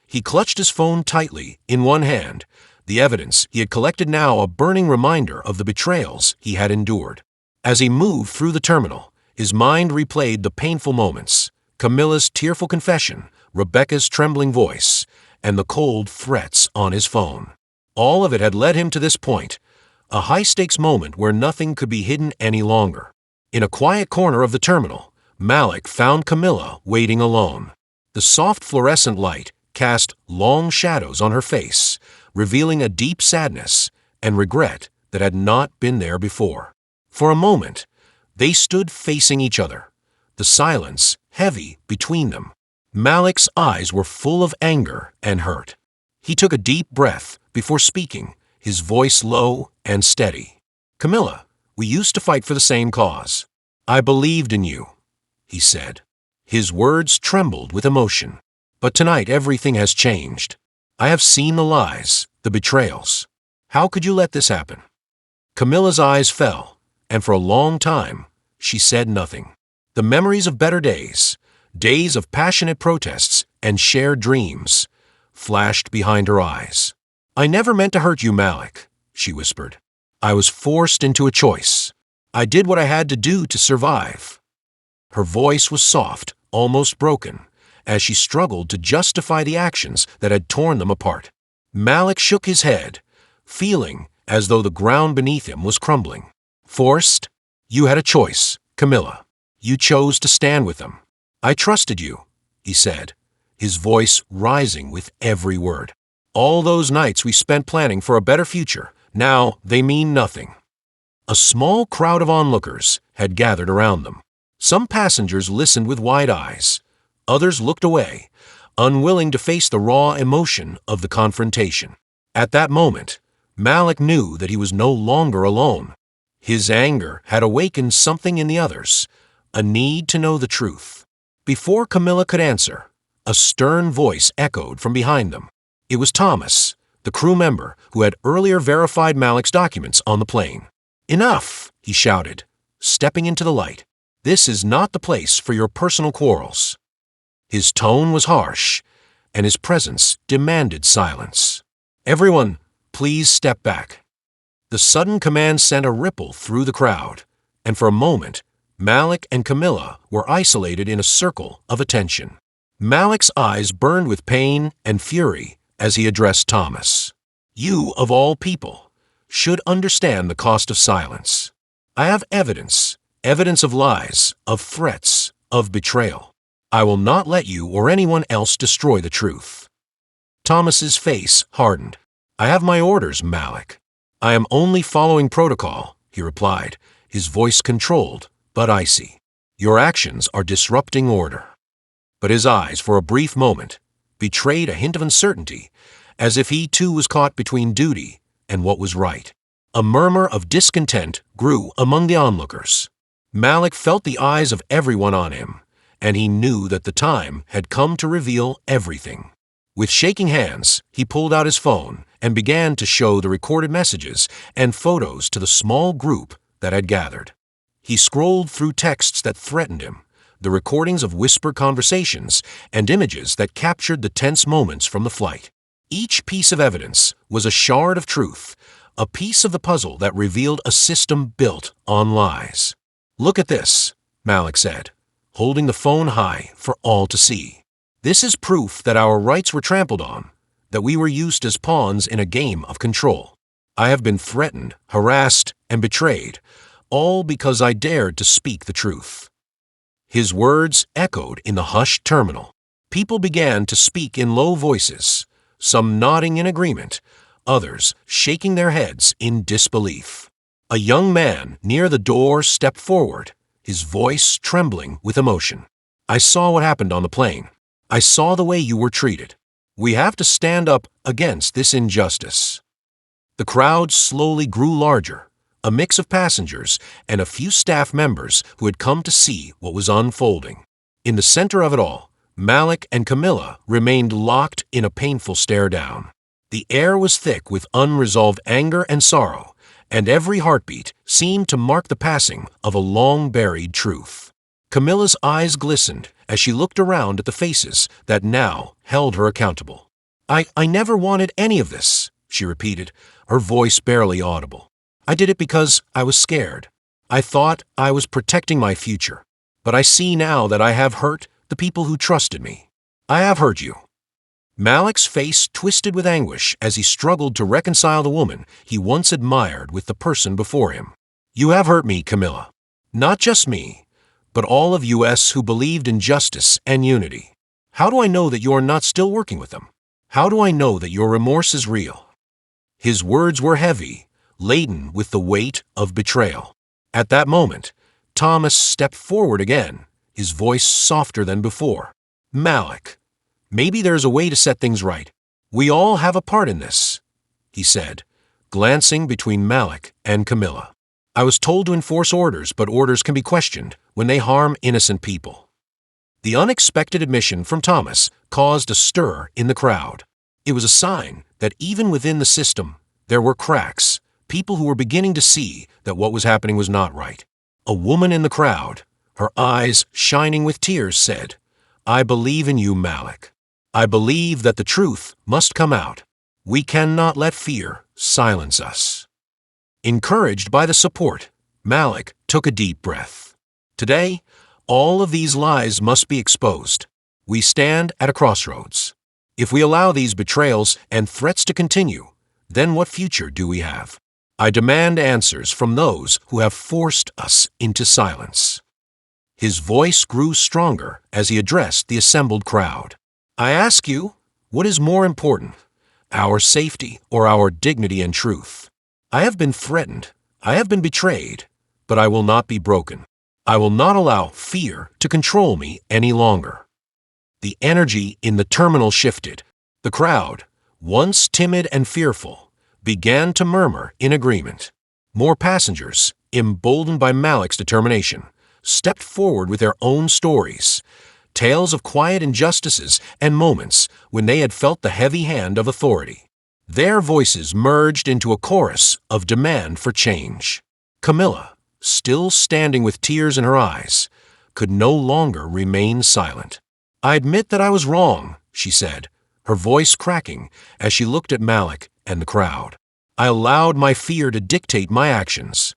He clutched his phone tightly in one hand, the evidence he had collected now a burning reminder of the betrayals he had endured. As he moved through the terminal, his mind replayed the painful moments, Camilla's tearful confession, Rebecca's trembling voice, and the cold threats on his phone. All of it had led him to this point, a high-stakes moment where nothing could be hidden any longer. In a quiet corner of the terminal, Malik found Camilla waiting alone. The soft fluorescent light cast long shadows on her face, revealing a deep sadness and regret that had not been there before. For a moment, they stood facing each other, the silence heavy between them. Malik's eyes were full of anger and hurt. He took a deep breath before speaking, his voice low and steady. "Camilla, we used to fight for the same cause. I believed in you," he said. His words trembled with emotion. "But tonight everything has changed. I have seen the lies, the betrayals. How could you let this happen?" Camilla's eyes fell, and for a long time, she said nothing. The memories of better days, days of passionate protests and shared dreams, flashed behind her eyes. "I never meant to hurt you, Malik," she whispered. "I was forced into a choice. I did what I had to do to survive." Her voice was soft, almost broken, as she struggled to justify the actions that had torn them apart. Malik shook his head, feeling as though the ground beneath him was crumbling. "Forced? You had a choice, Camilla. You chose to stand with them. I trusted you," he said, his voice rising with every word. "All those nights we spent planning for a better future, now they mean nothing." A small crowd of onlookers had gathered around them. Some passengers listened with wide eyes. Others looked away, unwilling to face the raw emotion of the confrontation. At that moment, Malik knew that he was no longer alone. His anger had awakened something in the others, a need to know the truth. Before Camilla could answer, a stern voice echoed from behind them. It was Thomas, the crew member who had earlier verified Malik's documents on the plane. "Enough!" he shouted, stepping into the light. "This is not the place for your personal quarrels." His tone was harsh, and his presence demanded silence. "Everyone, please step back." The sudden command sent a ripple through the crowd, and for a moment, Malik and Camilla were isolated in a circle of attention. Malik's eyes burned with pain and fury as he addressed Thomas. "You, of all people, should understand the cost of silence. I have evidence of lies, of threats, of betrayal. I will not let you or anyone else destroy the truth." Thomas's face hardened. "I have my orders, Malik. I am only following protocol," he replied, his voice controlled but icy. "Your actions are disrupting order." But his eyes, for a brief moment, betrayed a hint of uncertainty, as if he too was caught between duty and what was right. A murmur of discontent grew among the onlookers. Malik felt the eyes of everyone on him, and he knew that the time had come to reveal everything. With shaking hands, he pulled out his phone and began to show the recorded messages and photos to the small group that had gathered. He scrolled through texts that threatened him, the recordings of whispered conversations, and images that captured the tense moments from the flight. Each piece of evidence was a shard of truth, a piece of the puzzle that revealed a system built on lies. "Look at this," Malik said, holding the phone high for all to see. "This is proof that our rights were trampled on, that we were used as pawns in a game of control. I have been threatened, harassed, and betrayed, all because I dared to speak the truth." His words echoed in the hushed terminal. People began to speak in low voices, some nodding in agreement, others shaking their heads in disbelief. A young man near the door stepped forward, his voice trembling with emotion. I saw what happened on the plane. I saw the way you were treated. We have to stand up against this injustice." The crowd slowly grew larger, a mix of passengers and a few staff members who had come to see what was unfolding. In the center of it all, Malik and Camilla remained locked in a painful stare down. The air was thick with unresolved anger and sorrow, and every heartbeat seemed to mark the passing of a long-buried truth. Camilla's eyes glistened as she looked around at the faces that now held her accountable. I never wanted any of this," she repeated, her voice barely audible. "I did it because I was scared. I thought I was protecting my future. But I see now that I have hurt the people who trusted me. I have hurt you." Malik's face twisted with anguish as he struggled to reconcile the woman he once admired with the person before him. "You have hurt me, Camilla. Not just me, but all of US who believed in justice and unity. How do I know that you are not still working with them? How do I know that your remorse is real?" His words were heavy, laden with the weight of betrayal. At that moment, Thomas stepped forward again, his voice softer than before. "Malik, maybe there's a way to set things right. We all have a part in this," he said, glancing between Malik and Camilla. "I was told to enforce orders, but orders can be questioned when they harm innocent people." The unexpected admission from Thomas caused a stir in the crowd. It was a sign that even within the system, there were cracks, people who were beginning to see that what was happening was not right. A woman in the crowd, her eyes shining with tears, said, "I believe in you, Malik. I believe that the truth must come out. We cannot let fear silence us." Encouraged by the support, Malik took a deep breath. Today, all of these lies must be exposed. We stand at a crossroads. If we allow these betrayals and threats to continue, then what future do we have? I demand answers from those who have forced us into silence. His voice grew stronger as he addressed the assembled crowd. "I ask you, what is more important, our safety or our dignity and truth? I have been threatened, I have been betrayed, but I will not be broken. I will not allow fear to control me any longer." The energy in the terminal shifted. The crowd, once timid and fearful, began to murmur in agreement. More passengers, emboldened by Malik's determination, stepped forward with their own stories, tales of quiet injustices and moments when they had felt the heavy hand of authority. Their voices merged into a chorus of demand for change. Camilla, still standing with tears in her eyes, could no longer remain silent. "I admit that I was wrong," she said, her voice cracking as she looked at Malik and the crowd. "I allowed my fear to dictate my actions.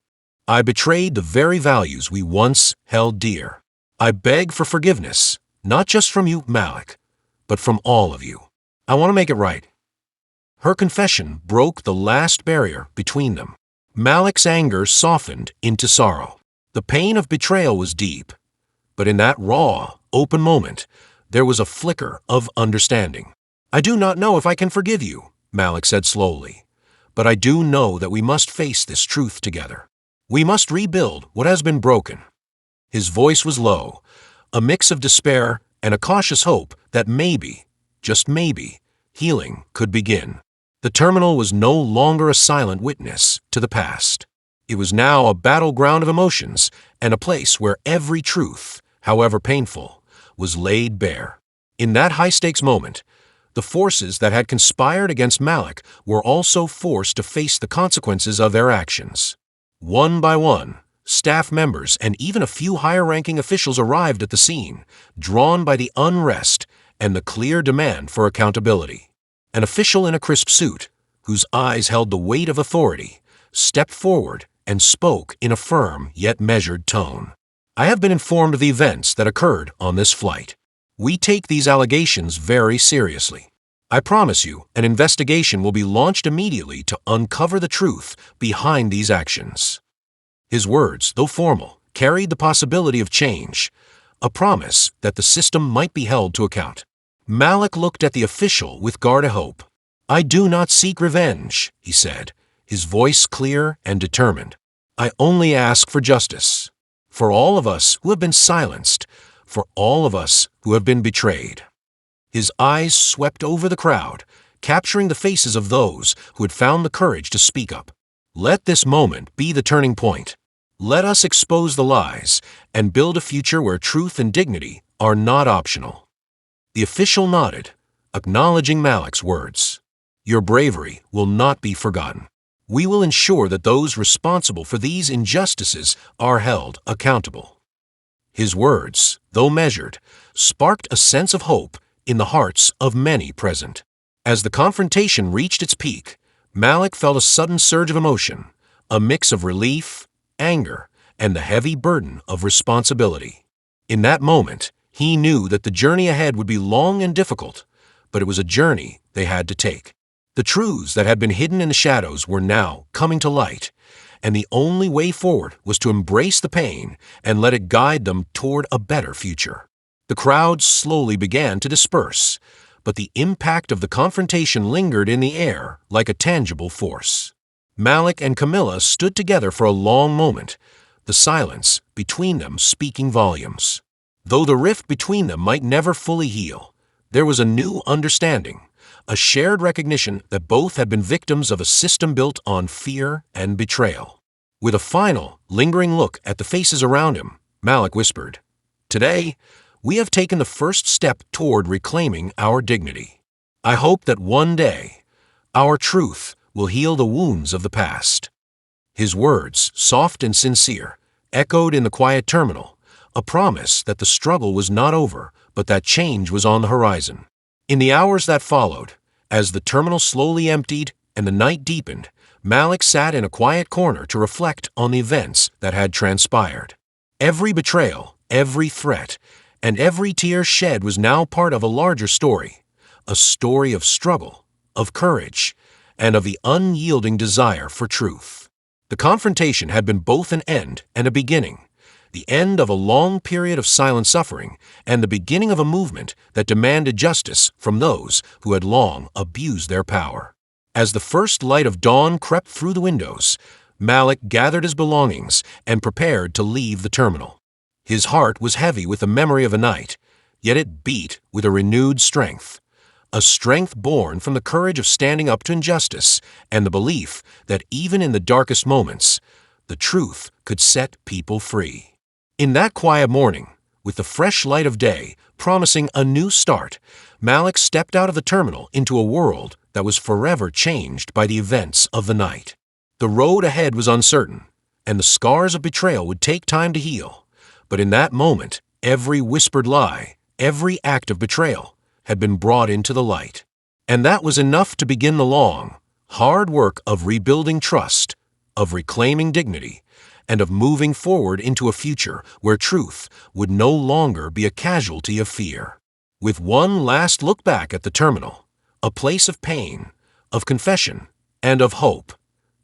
I betrayed the very values we once held dear. I beg for forgiveness, not just from you, Malik, but from all of you. I want to make it right." Her confession broke the last barrier between them. Malik's anger softened into sorrow. The pain of betrayal was deep, but in that raw, open moment, there was a flicker of understanding. "I do not know if I can forgive you," Malik said slowly, "but I do know that we must face this truth together. We must rebuild what has been broken." His voice was low, a mix of despair and a cautious hope that maybe, just maybe, healing could begin. The terminal was no longer a silent witness to the past. It was now a battleground of emotions and a place where every truth, however painful, was laid bare. In that high-stakes moment, the forces that had conspired against Malik were also forced to face the consequences of their actions. One by one, staff members and even a few higher-ranking officials arrived at the scene, drawn by the unrest and the clear demand for accountability. An official in a crisp suit, whose eyes held the weight of authority, stepped forward and spoke in a firm yet measured tone. "I have been informed of the events that occurred on this flight. We take these allegations very seriously. I promise you an investigation will be launched immediately to uncover the truth behind these actions." His words, though formal, carried the possibility of change, a promise that the system might be held to account. Malik looked at the official with guarded hope. "I do not seek revenge," he said, his voice clear and determined. "I only ask for justice. For all of us who have been silenced, for all of us who have been betrayed. His eyes swept over the crowd, capturing the faces of those who had found the courage to speak up. Let this moment be the turning point. Let us expose the lies and build a future where truth and dignity are not optional. The official nodded, acknowledging Malik's words. Your bravery will not be forgotten. We will ensure that those responsible for these injustices are held accountable. His words, though measured, sparked a sense of hope in the hearts of many present. As the confrontation reached its peak, Malik felt a sudden surge of emotion, a mix of relief, anger, and the heavy burden of responsibility. In that moment, he knew that the journey ahead would be long and difficult, but it was a journey they had to take. The truths that had been hidden in the shadows were now coming to light, and the only way forward was to embrace the pain and let it guide them toward a better future. The crowd slowly began to disperse, but the impact of the confrontation lingered in the air like a tangible force. Malik and Camilla stood together for a long moment, the silence between them speaking volumes. Though the rift between them might never fully heal, there was a new understanding, a shared recognition that both had been victims of a system built on fear and betrayal. With a final, lingering look at the faces around him, Malik whispered, "Today, we have taken the first step toward reclaiming our dignity. I hope that one day, our truth will heal the wounds of the past." His words, soft and sincere, echoed in the quiet terminal, a promise that the struggle was not over, but that change was on the horizon. In the hours that followed, as the terminal slowly emptied and the night deepened, Malik sat in a quiet corner to reflect on the events that had transpired. Every betrayal, every threat, and every tear shed was now part of a larger story, a story of struggle, of courage, and of the unyielding desire for truth. The confrontation had been both an end and a beginning, the end of a long period of silent suffering and the beginning of a movement that demanded justice from those who had long abused their power. As the first light of dawn crept through the windows, Malik gathered his belongings and prepared to leave the terminal. His heart was heavy with the memory of a night, yet it beat with a renewed strength, a strength born from the courage of standing up to injustice and the belief that even in the darkest moments, the truth could set people free. In that quiet morning, with the fresh light of day promising a new start, Malik stepped out of the terminal into a world that was forever changed by the events of the night. The road ahead was uncertain, and the scars of betrayal would take time to heal. But in that moment, every whispered lie, every act of betrayal, had been brought into the light. And that was enough to begin the long, hard work of rebuilding trust, of reclaiming dignity, and of moving forward into a future where truth would no longer be a casualty of fear. With one last look back at the terminal, a place of pain, of confession, and of hope,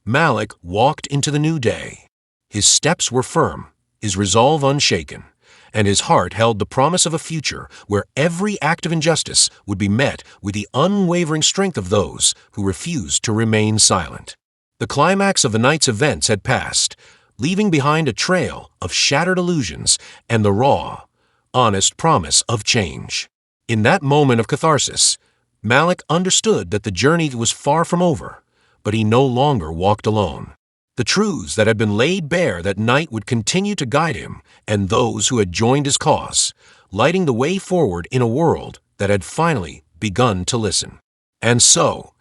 Malik walked into the new day. His steps were firm, his resolve unshaken, and his heart held the promise of a future where every act of injustice would be met with the unwavering strength of those who refused to remain silent. The climax of the night's events had passed, leaving behind a trail of shattered illusions and the raw, honest promise of change. In that moment of catharsis, Malik understood that the journey was far from over, but he no longer walked alone. The truths that had been laid bare that night would continue to guide him and those who had joined his cause, lighting the way forward in a world that had finally begun to listen. And so,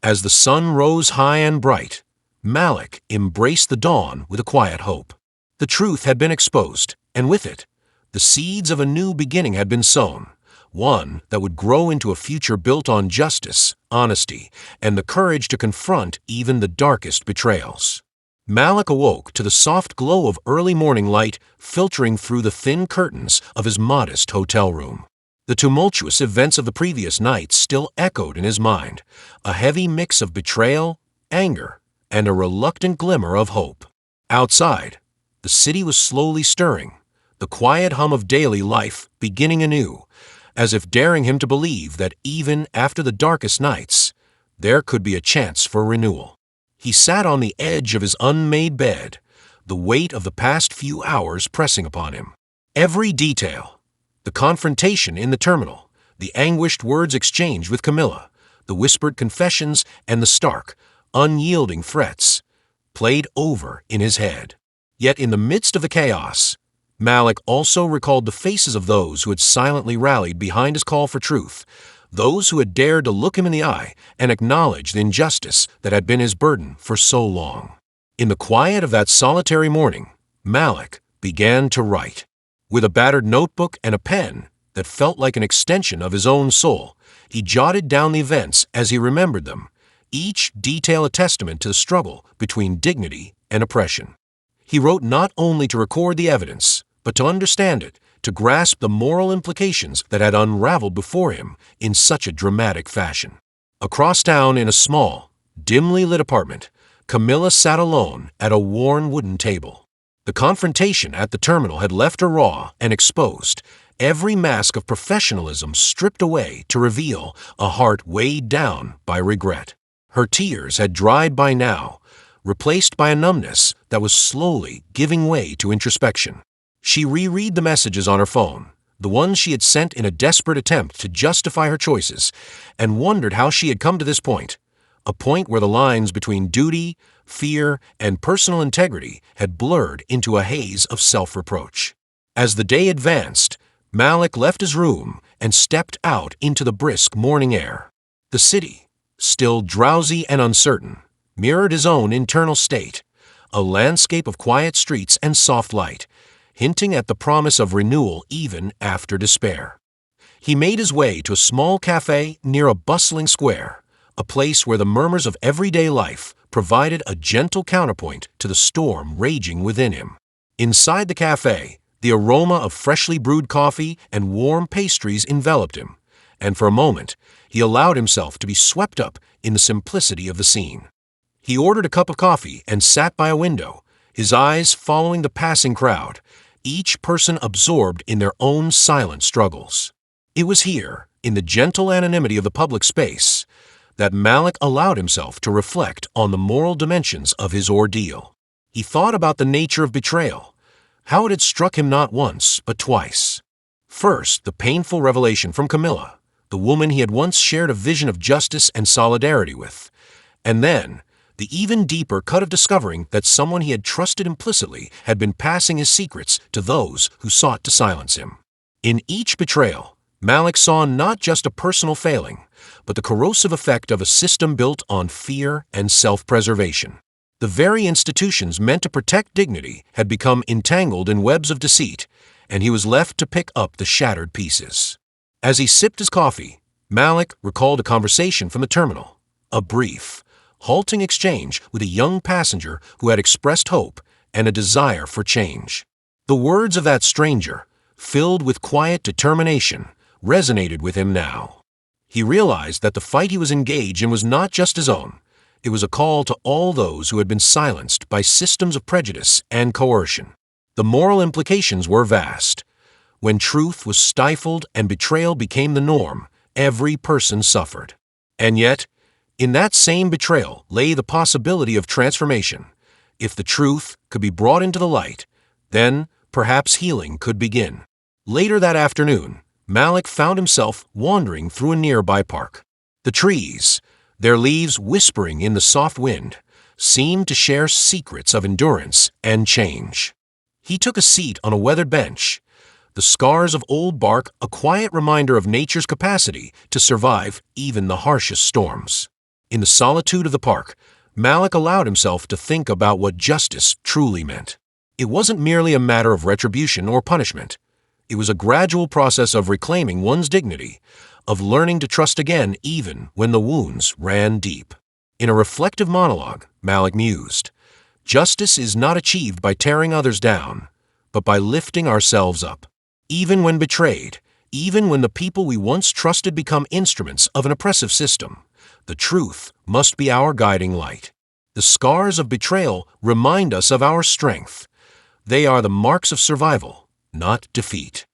as the sun rose high and bright, Malik embraced the dawn with a quiet hope. The truth had been exposed, and with it, the seeds of a new beginning had been sown, one that would grow into a future built on justice, honesty, and the courage to confront even the darkest betrayals. Malik awoke to the soft glow of early morning light filtering through the thin curtains of his modest hotel room. The tumultuous events of the previous night still echoed in his mind, a heavy mix of betrayal, anger, and a reluctant glimmer of hope. Outside, the city was slowly stirring, the quiet hum of daily life beginning anew, as if daring him to believe that even after the darkest nights, there could be a chance for renewal. He sat on the edge of his unmade bed, the weight of the past few hours pressing upon him. Every detail, The confrontation in the terminal, the anguished words exchanged with Camilla, the whispered confessions, and the stark, unyielding threats played over in his head. Yet in the midst of the chaos, Malik also recalled the faces of those who had silently rallied behind his call for truth, those who had dared to look him in the eye and acknowledge the injustice that had been his burden for so long. In the quiet of that solitary morning, Malik began to write. With a battered notebook and a pen that felt like an extension of his own soul, he jotted down the events as he remembered them, each detail a testament to the struggle between dignity and oppression. He wrote not only to record the evidence, but to understand it, to grasp the moral implications that had unraveled before him in such a dramatic fashion. Across town in a small, dimly lit apartment, Camilla sat alone at a worn wooden table. The confrontation at the terminal had left her raw and exposed, every mask of professionalism stripped away to reveal a heart weighed down by regret. Her tears had dried by now, replaced by a numbness that was slowly giving way to introspection. She reread the messages on her phone, the ones she had sent in a desperate attempt to justify her choices, and wondered how she had come to this point, a point where the lines between duty, fear, and personal integrity had blurred into a haze of self-reproach. As the day advanced, Malik left his room and stepped out into the brisk morning air. The city, still drowsy and uncertain, mirrored his own internal state, a landscape of quiet streets and soft light, hinting at the promise of renewal even after despair. He made his way to a small cafe near a bustling square, a place where the murmurs of everyday life provided a gentle counterpoint to the storm raging within him. Inside the cafe, the aroma of freshly brewed coffee and warm pastries enveloped him, and for a moment, he allowed himself to be swept up in the simplicity of the scene. He ordered a cup of coffee and sat by a window, his eyes following the passing crowd, each person absorbed in their own silent struggles. It was here, in the gentle anonymity of the public space, that Malik allowed himself to reflect on the moral dimensions of his ordeal. He thought about the nature of betrayal, how it had struck him not once, but twice. First, the painful revelation from Camilla, the woman he had once shared a vision of justice and solidarity with, and then the even deeper cut of discovering that someone he had trusted implicitly had been passing his secrets to those who sought to silence him. In each betrayal, Malik saw not just a personal failing, but the corrosive effect of a system built on fear and self-preservation. The very institutions meant to protect dignity had become entangled in webs of deceit, and he was left to pick up the shattered pieces. As he sipped his coffee, Malik recalled a conversation from the terminal, a brief, halting exchange with a young passenger who had expressed hope and a desire for change. The words of that stranger, filled with quiet determination, resonated with him now. He realized that the fight he was engaged in was not just his own. It was a call to all those who had been silenced by systems of prejudice and coercion. The moral implications were vast. When truth was stifled and betrayal became the norm, every person suffered. And yet, in that same betrayal lay the possibility of transformation. If the truth could be brought into the light, then perhaps healing could begin. Later that afternoon, Malik found himself wandering through a nearby park. The trees, their leaves whispering in the soft wind, seemed to share secrets of endurance and change. He took a seat on a weathered bench, the scars of old bark a quiet reminder of nature's capacity to survive even the harshest storms. In the solitude of the park, Malik allowed himself to think about what justice truly meant. It wasn't merely a matter of retribution or punishment. It was a gradual process of reclaiming one's dignity, of learning to trust again even when the wounds ran deep. In a reflective monologue, Malik mused, "Justice is not achieved by tearing others down, but by lifting ourselves up. Even when betrayed, even when the people we once trusted become instruments of an oppressive system, the truth must be our guiding light. The scars of betrayal remind us of our strength. They are the marks of survival, not defeat."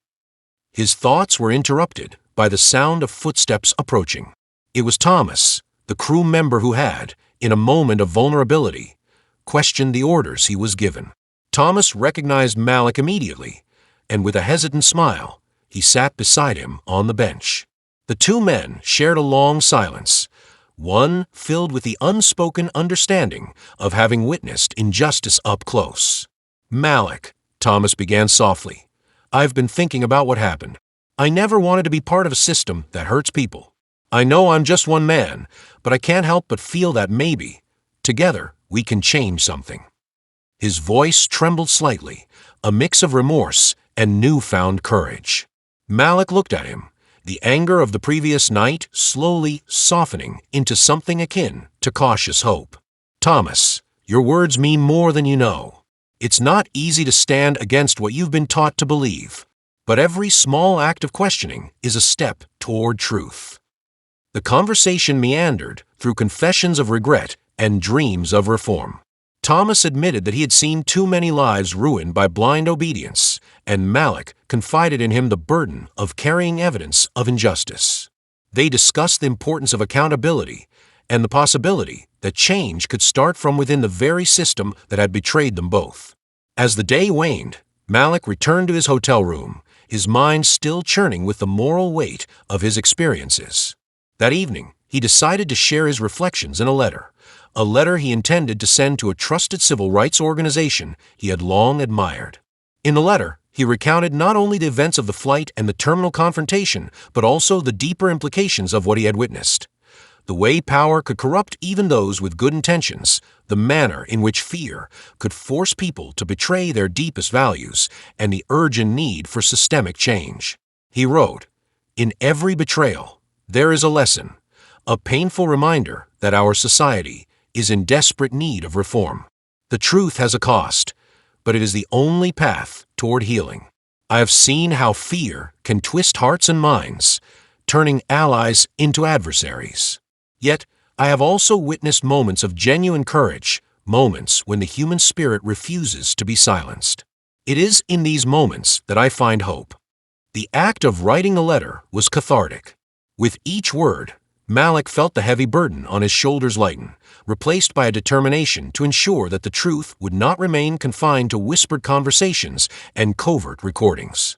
His thoughts were interrupted by the sound of footsteps approaching. It was Thomas, the crew member who had, in a moment of vulnerability, questioned the orders he was given. Thomas recognized Malik immediately, and with a hesitant smile, he sat beside him on the bench. The two men shared a long silence, one filled with the unspoken understanding of having witnessed injustice up close. "Malik," Thomas began softly, "I've been thinking about what happened. I never wanted to be part of a system that hurts people. I know I'm just one man, but I can't help but feel that maybe, together, we can change something." His voice trembled slightly, a mix of remorse and newfound courage. Malik looked at him, the anger of the previous night slowly softening into something akin to cautious hope. "Thomas, your words mean more than you know. It's not easy to stand against what you've been taught to believe, but every small act of questioning is a step toward truth." The conversation meandered through confessions of regret and dreams of reform. Thomas admitted that he had seen too many lives ruined by blind obedience, and Malik confided in him the burden of carrying evidence of injustice. They discussed the importance of accountability and the possibility that change could start from within the very system that had betrayed them both. As the day waned, Malik returned to his hotel room, his mind still churning with the moral weight of his experiences. That evening, he decided to share his reflections in a letter he intended to send to a trusted civil rights organization he had long admired. In the letter, he recounted not only the events of the flight and the terminal confrontation, but also the deeper implications of what he had witnessed. The way power could corrupt even those with good intentions, the manner in which fear could force people to betray their deepest values, and the urgent need for systemic change. He wrote, "In every betrayal, there is a lesson, a painful reminder that our society is in desperate need of reform. The truth has a cost, but it is the only path toward healing. I have seen how fear can twist hearts and minds, turning allies into adversaries. Yet, I have also witnessed moments of genuine courage, moments when the human spirit refuses to be silenced. It is in these moments that I find hope." The act of writing the letter was cathartic. With each word, Malik felt the heavy burden on his shoulders lighten, replaced by a determination to ensure that the truth would not remain confined to whispered conversations and covert recordings.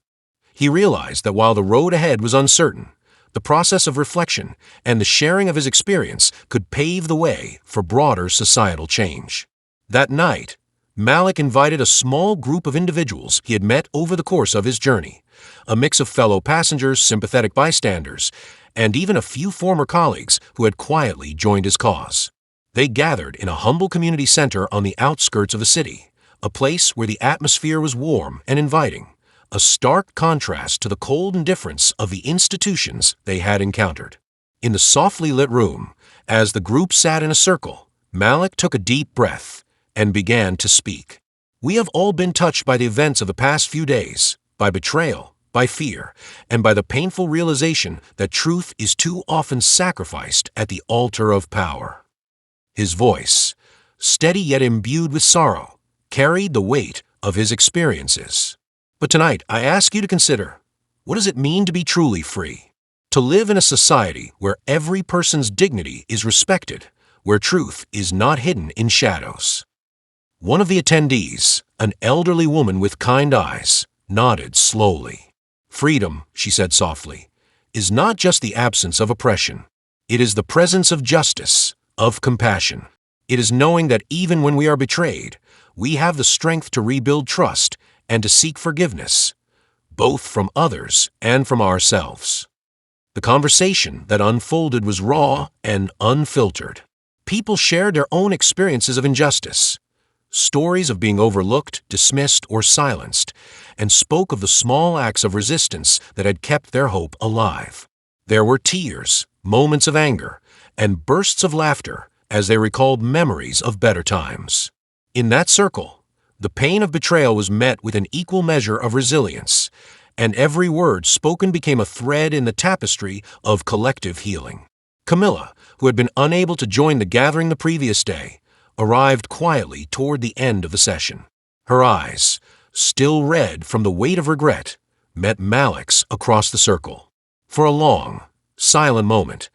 He realized that while the road ahead was uncertain, the process of reflection and the sharing of his experience could pave the way for broader societal change. That night, Malik invited a small group of individuals he had met over the course of his journey, a mix of fellow passengers, sympathetic bystanders, and even a few former colleagues who had quietly joined his cause. They gathered in a humble community center on the outskirts of the city, a place where the atmosphere was warm and inviting, a stark contrast to the cold indifference of the institutions they had encountered. In the softly lit room, as the group sat in a circle, Malik took a deep breath and began to speak. "We have all been touched by the events of the past few days, by betrayal, by fear, and by the painful realization that truth is too often sacrificed at the altar of power." His voice, steady yet imbued with sorrow, carried the weight of his experiences. "But tonight, I ask you to consider, what does it mean to be truly free? To live in a society where every person's dignity is respected, where truth is not hidden in shadows." One of the attendees, an elderly woman with kind eyes, nodded slowly. "Freedom," she said softly, "is not just the absence of oppression. It is the presence of justice, of compassion. It is knowing that even when we are betrayed, we have the strength to rebuild trust and to seek forgiveness, both from others and from ourselves." The conversation that unfolded was raw and unfiltered. People shared their own experiences of injustice, stories of being overlooked, dismissed, or silenced, and spoke of the small acts of resistance that had kept their hope alive. There were tears, moments of anger, and bursts of laughter as they recalled memories of better times. In that circle, the pain of betrayal was met with an equal measure of resilience, and every word spoken became a thread in the tapestry of collective healing. Camilla, who had been unable to join the gathering the previous day, arrived quietly toward the end of the session. Her eyes, still red from the weight of regret, met Malik's across the circle. For a long, silent moment,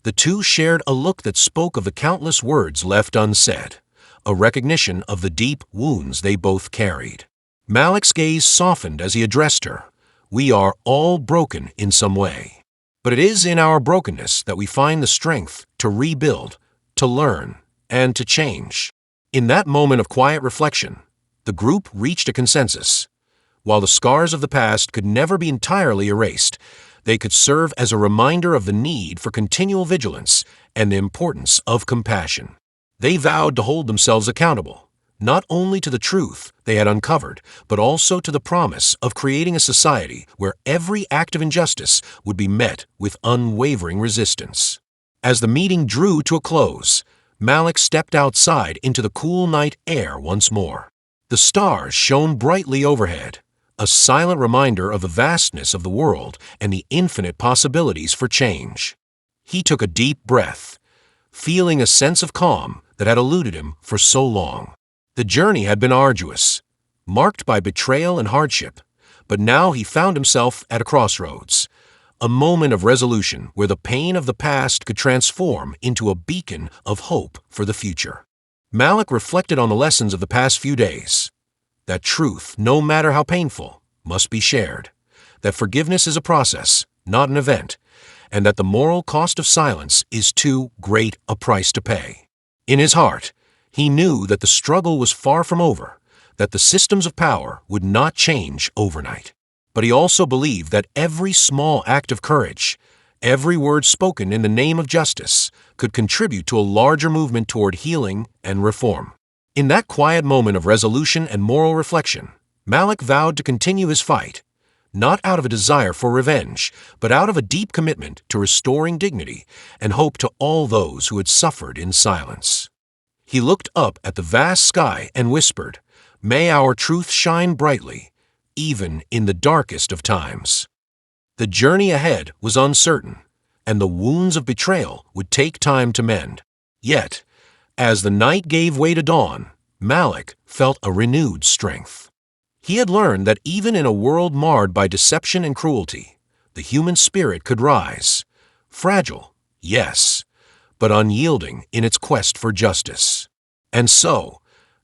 the two shared a look that spoke of the countless words left unsaid, a recognition of the deep wounds they both carried. Malik's gaze softened as he addressed her, We are all broken in some way. But it is in our brokenness that we find the strength to rebuild, to learn, and to change. In that moment of quiet reflection, the group reached a consensus. While the scars of the past could never be entirely erased, they could serve as a reminder of the need for continual vigilance and the importance of compassion. They vowed to hold themselves accountable, not only to the truth they had uncovered, but also to the promise of creating a society where every act of injustice would be met with unwavering resistance. As the meeting drew to a close, Malik stepped outside into the cool night air once more. The stars shone brightly overhead, a silent reminder of the vastness of the world and the infinite possibilities for change. He took a deep breath, feeling a sense of calm that had eluded him for so long. The journey had been arduous, marked by betrayal and hardship, but now he found himself at a crossroads, a moment of resolution where the pain of the past could transform into a beacon of hope for the future. Malik reflected on the lessons of the past few days. That truth, no matter how painful, must be shared. That forgiveness is a process, not an event, and that the moral cost of silence is too great a price to pay. In his heart, he knew that the struggle was far from over, that the systems of power would not change overnight. But he also believed that every small act of courage, every word spoken in the name of justice, could contribute to a larger movement toward healing and reform. In that quiet moment of resolution and moral reflection, Malik vowed to continue his fight, not out of a desire for revenge, but out of a deep commitment to restoring dignity and hope to all those who had suffered in silence. He looked up at the vast sky and whispered, "May our truth shine brightly, even in the darkest of times." The journey ahead was uncertain, and the wounds of betrayal would take time to mend. Yet, as the night gave way to dawn, Malik felt a renewed strength. He had learned that even in a world marred by deception and cruelty, the human spirit could rise. Fragile, yes, but unyielding in its quest for justice. And so,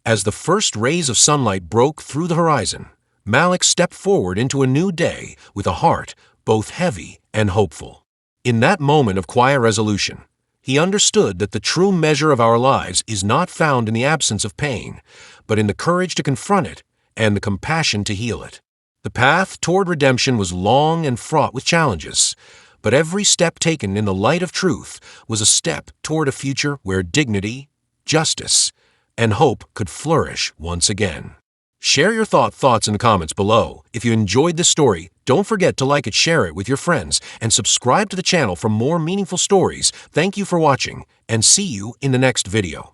as the first rays of sunlight broke through the horizon, Malik stepped forward into a new day with a heart both heavy and hopeful. In that moment of quiet resolution, he understood that the true measure of our lives is not found in the absence of pain, but in the courage to confront it and the compassion to heal it. The path toward redemption was long and fraught with challenges, but every step taken in the light of truth was a step toward a future where dignity, justice, and hope could flourish once again. Share your thoughts in the comments below. If you enjoyed this story, don't forget to like it, share it with your friends, and subscribe to the channel for more meaningful stories. Thank you for watching, and see you in the next video.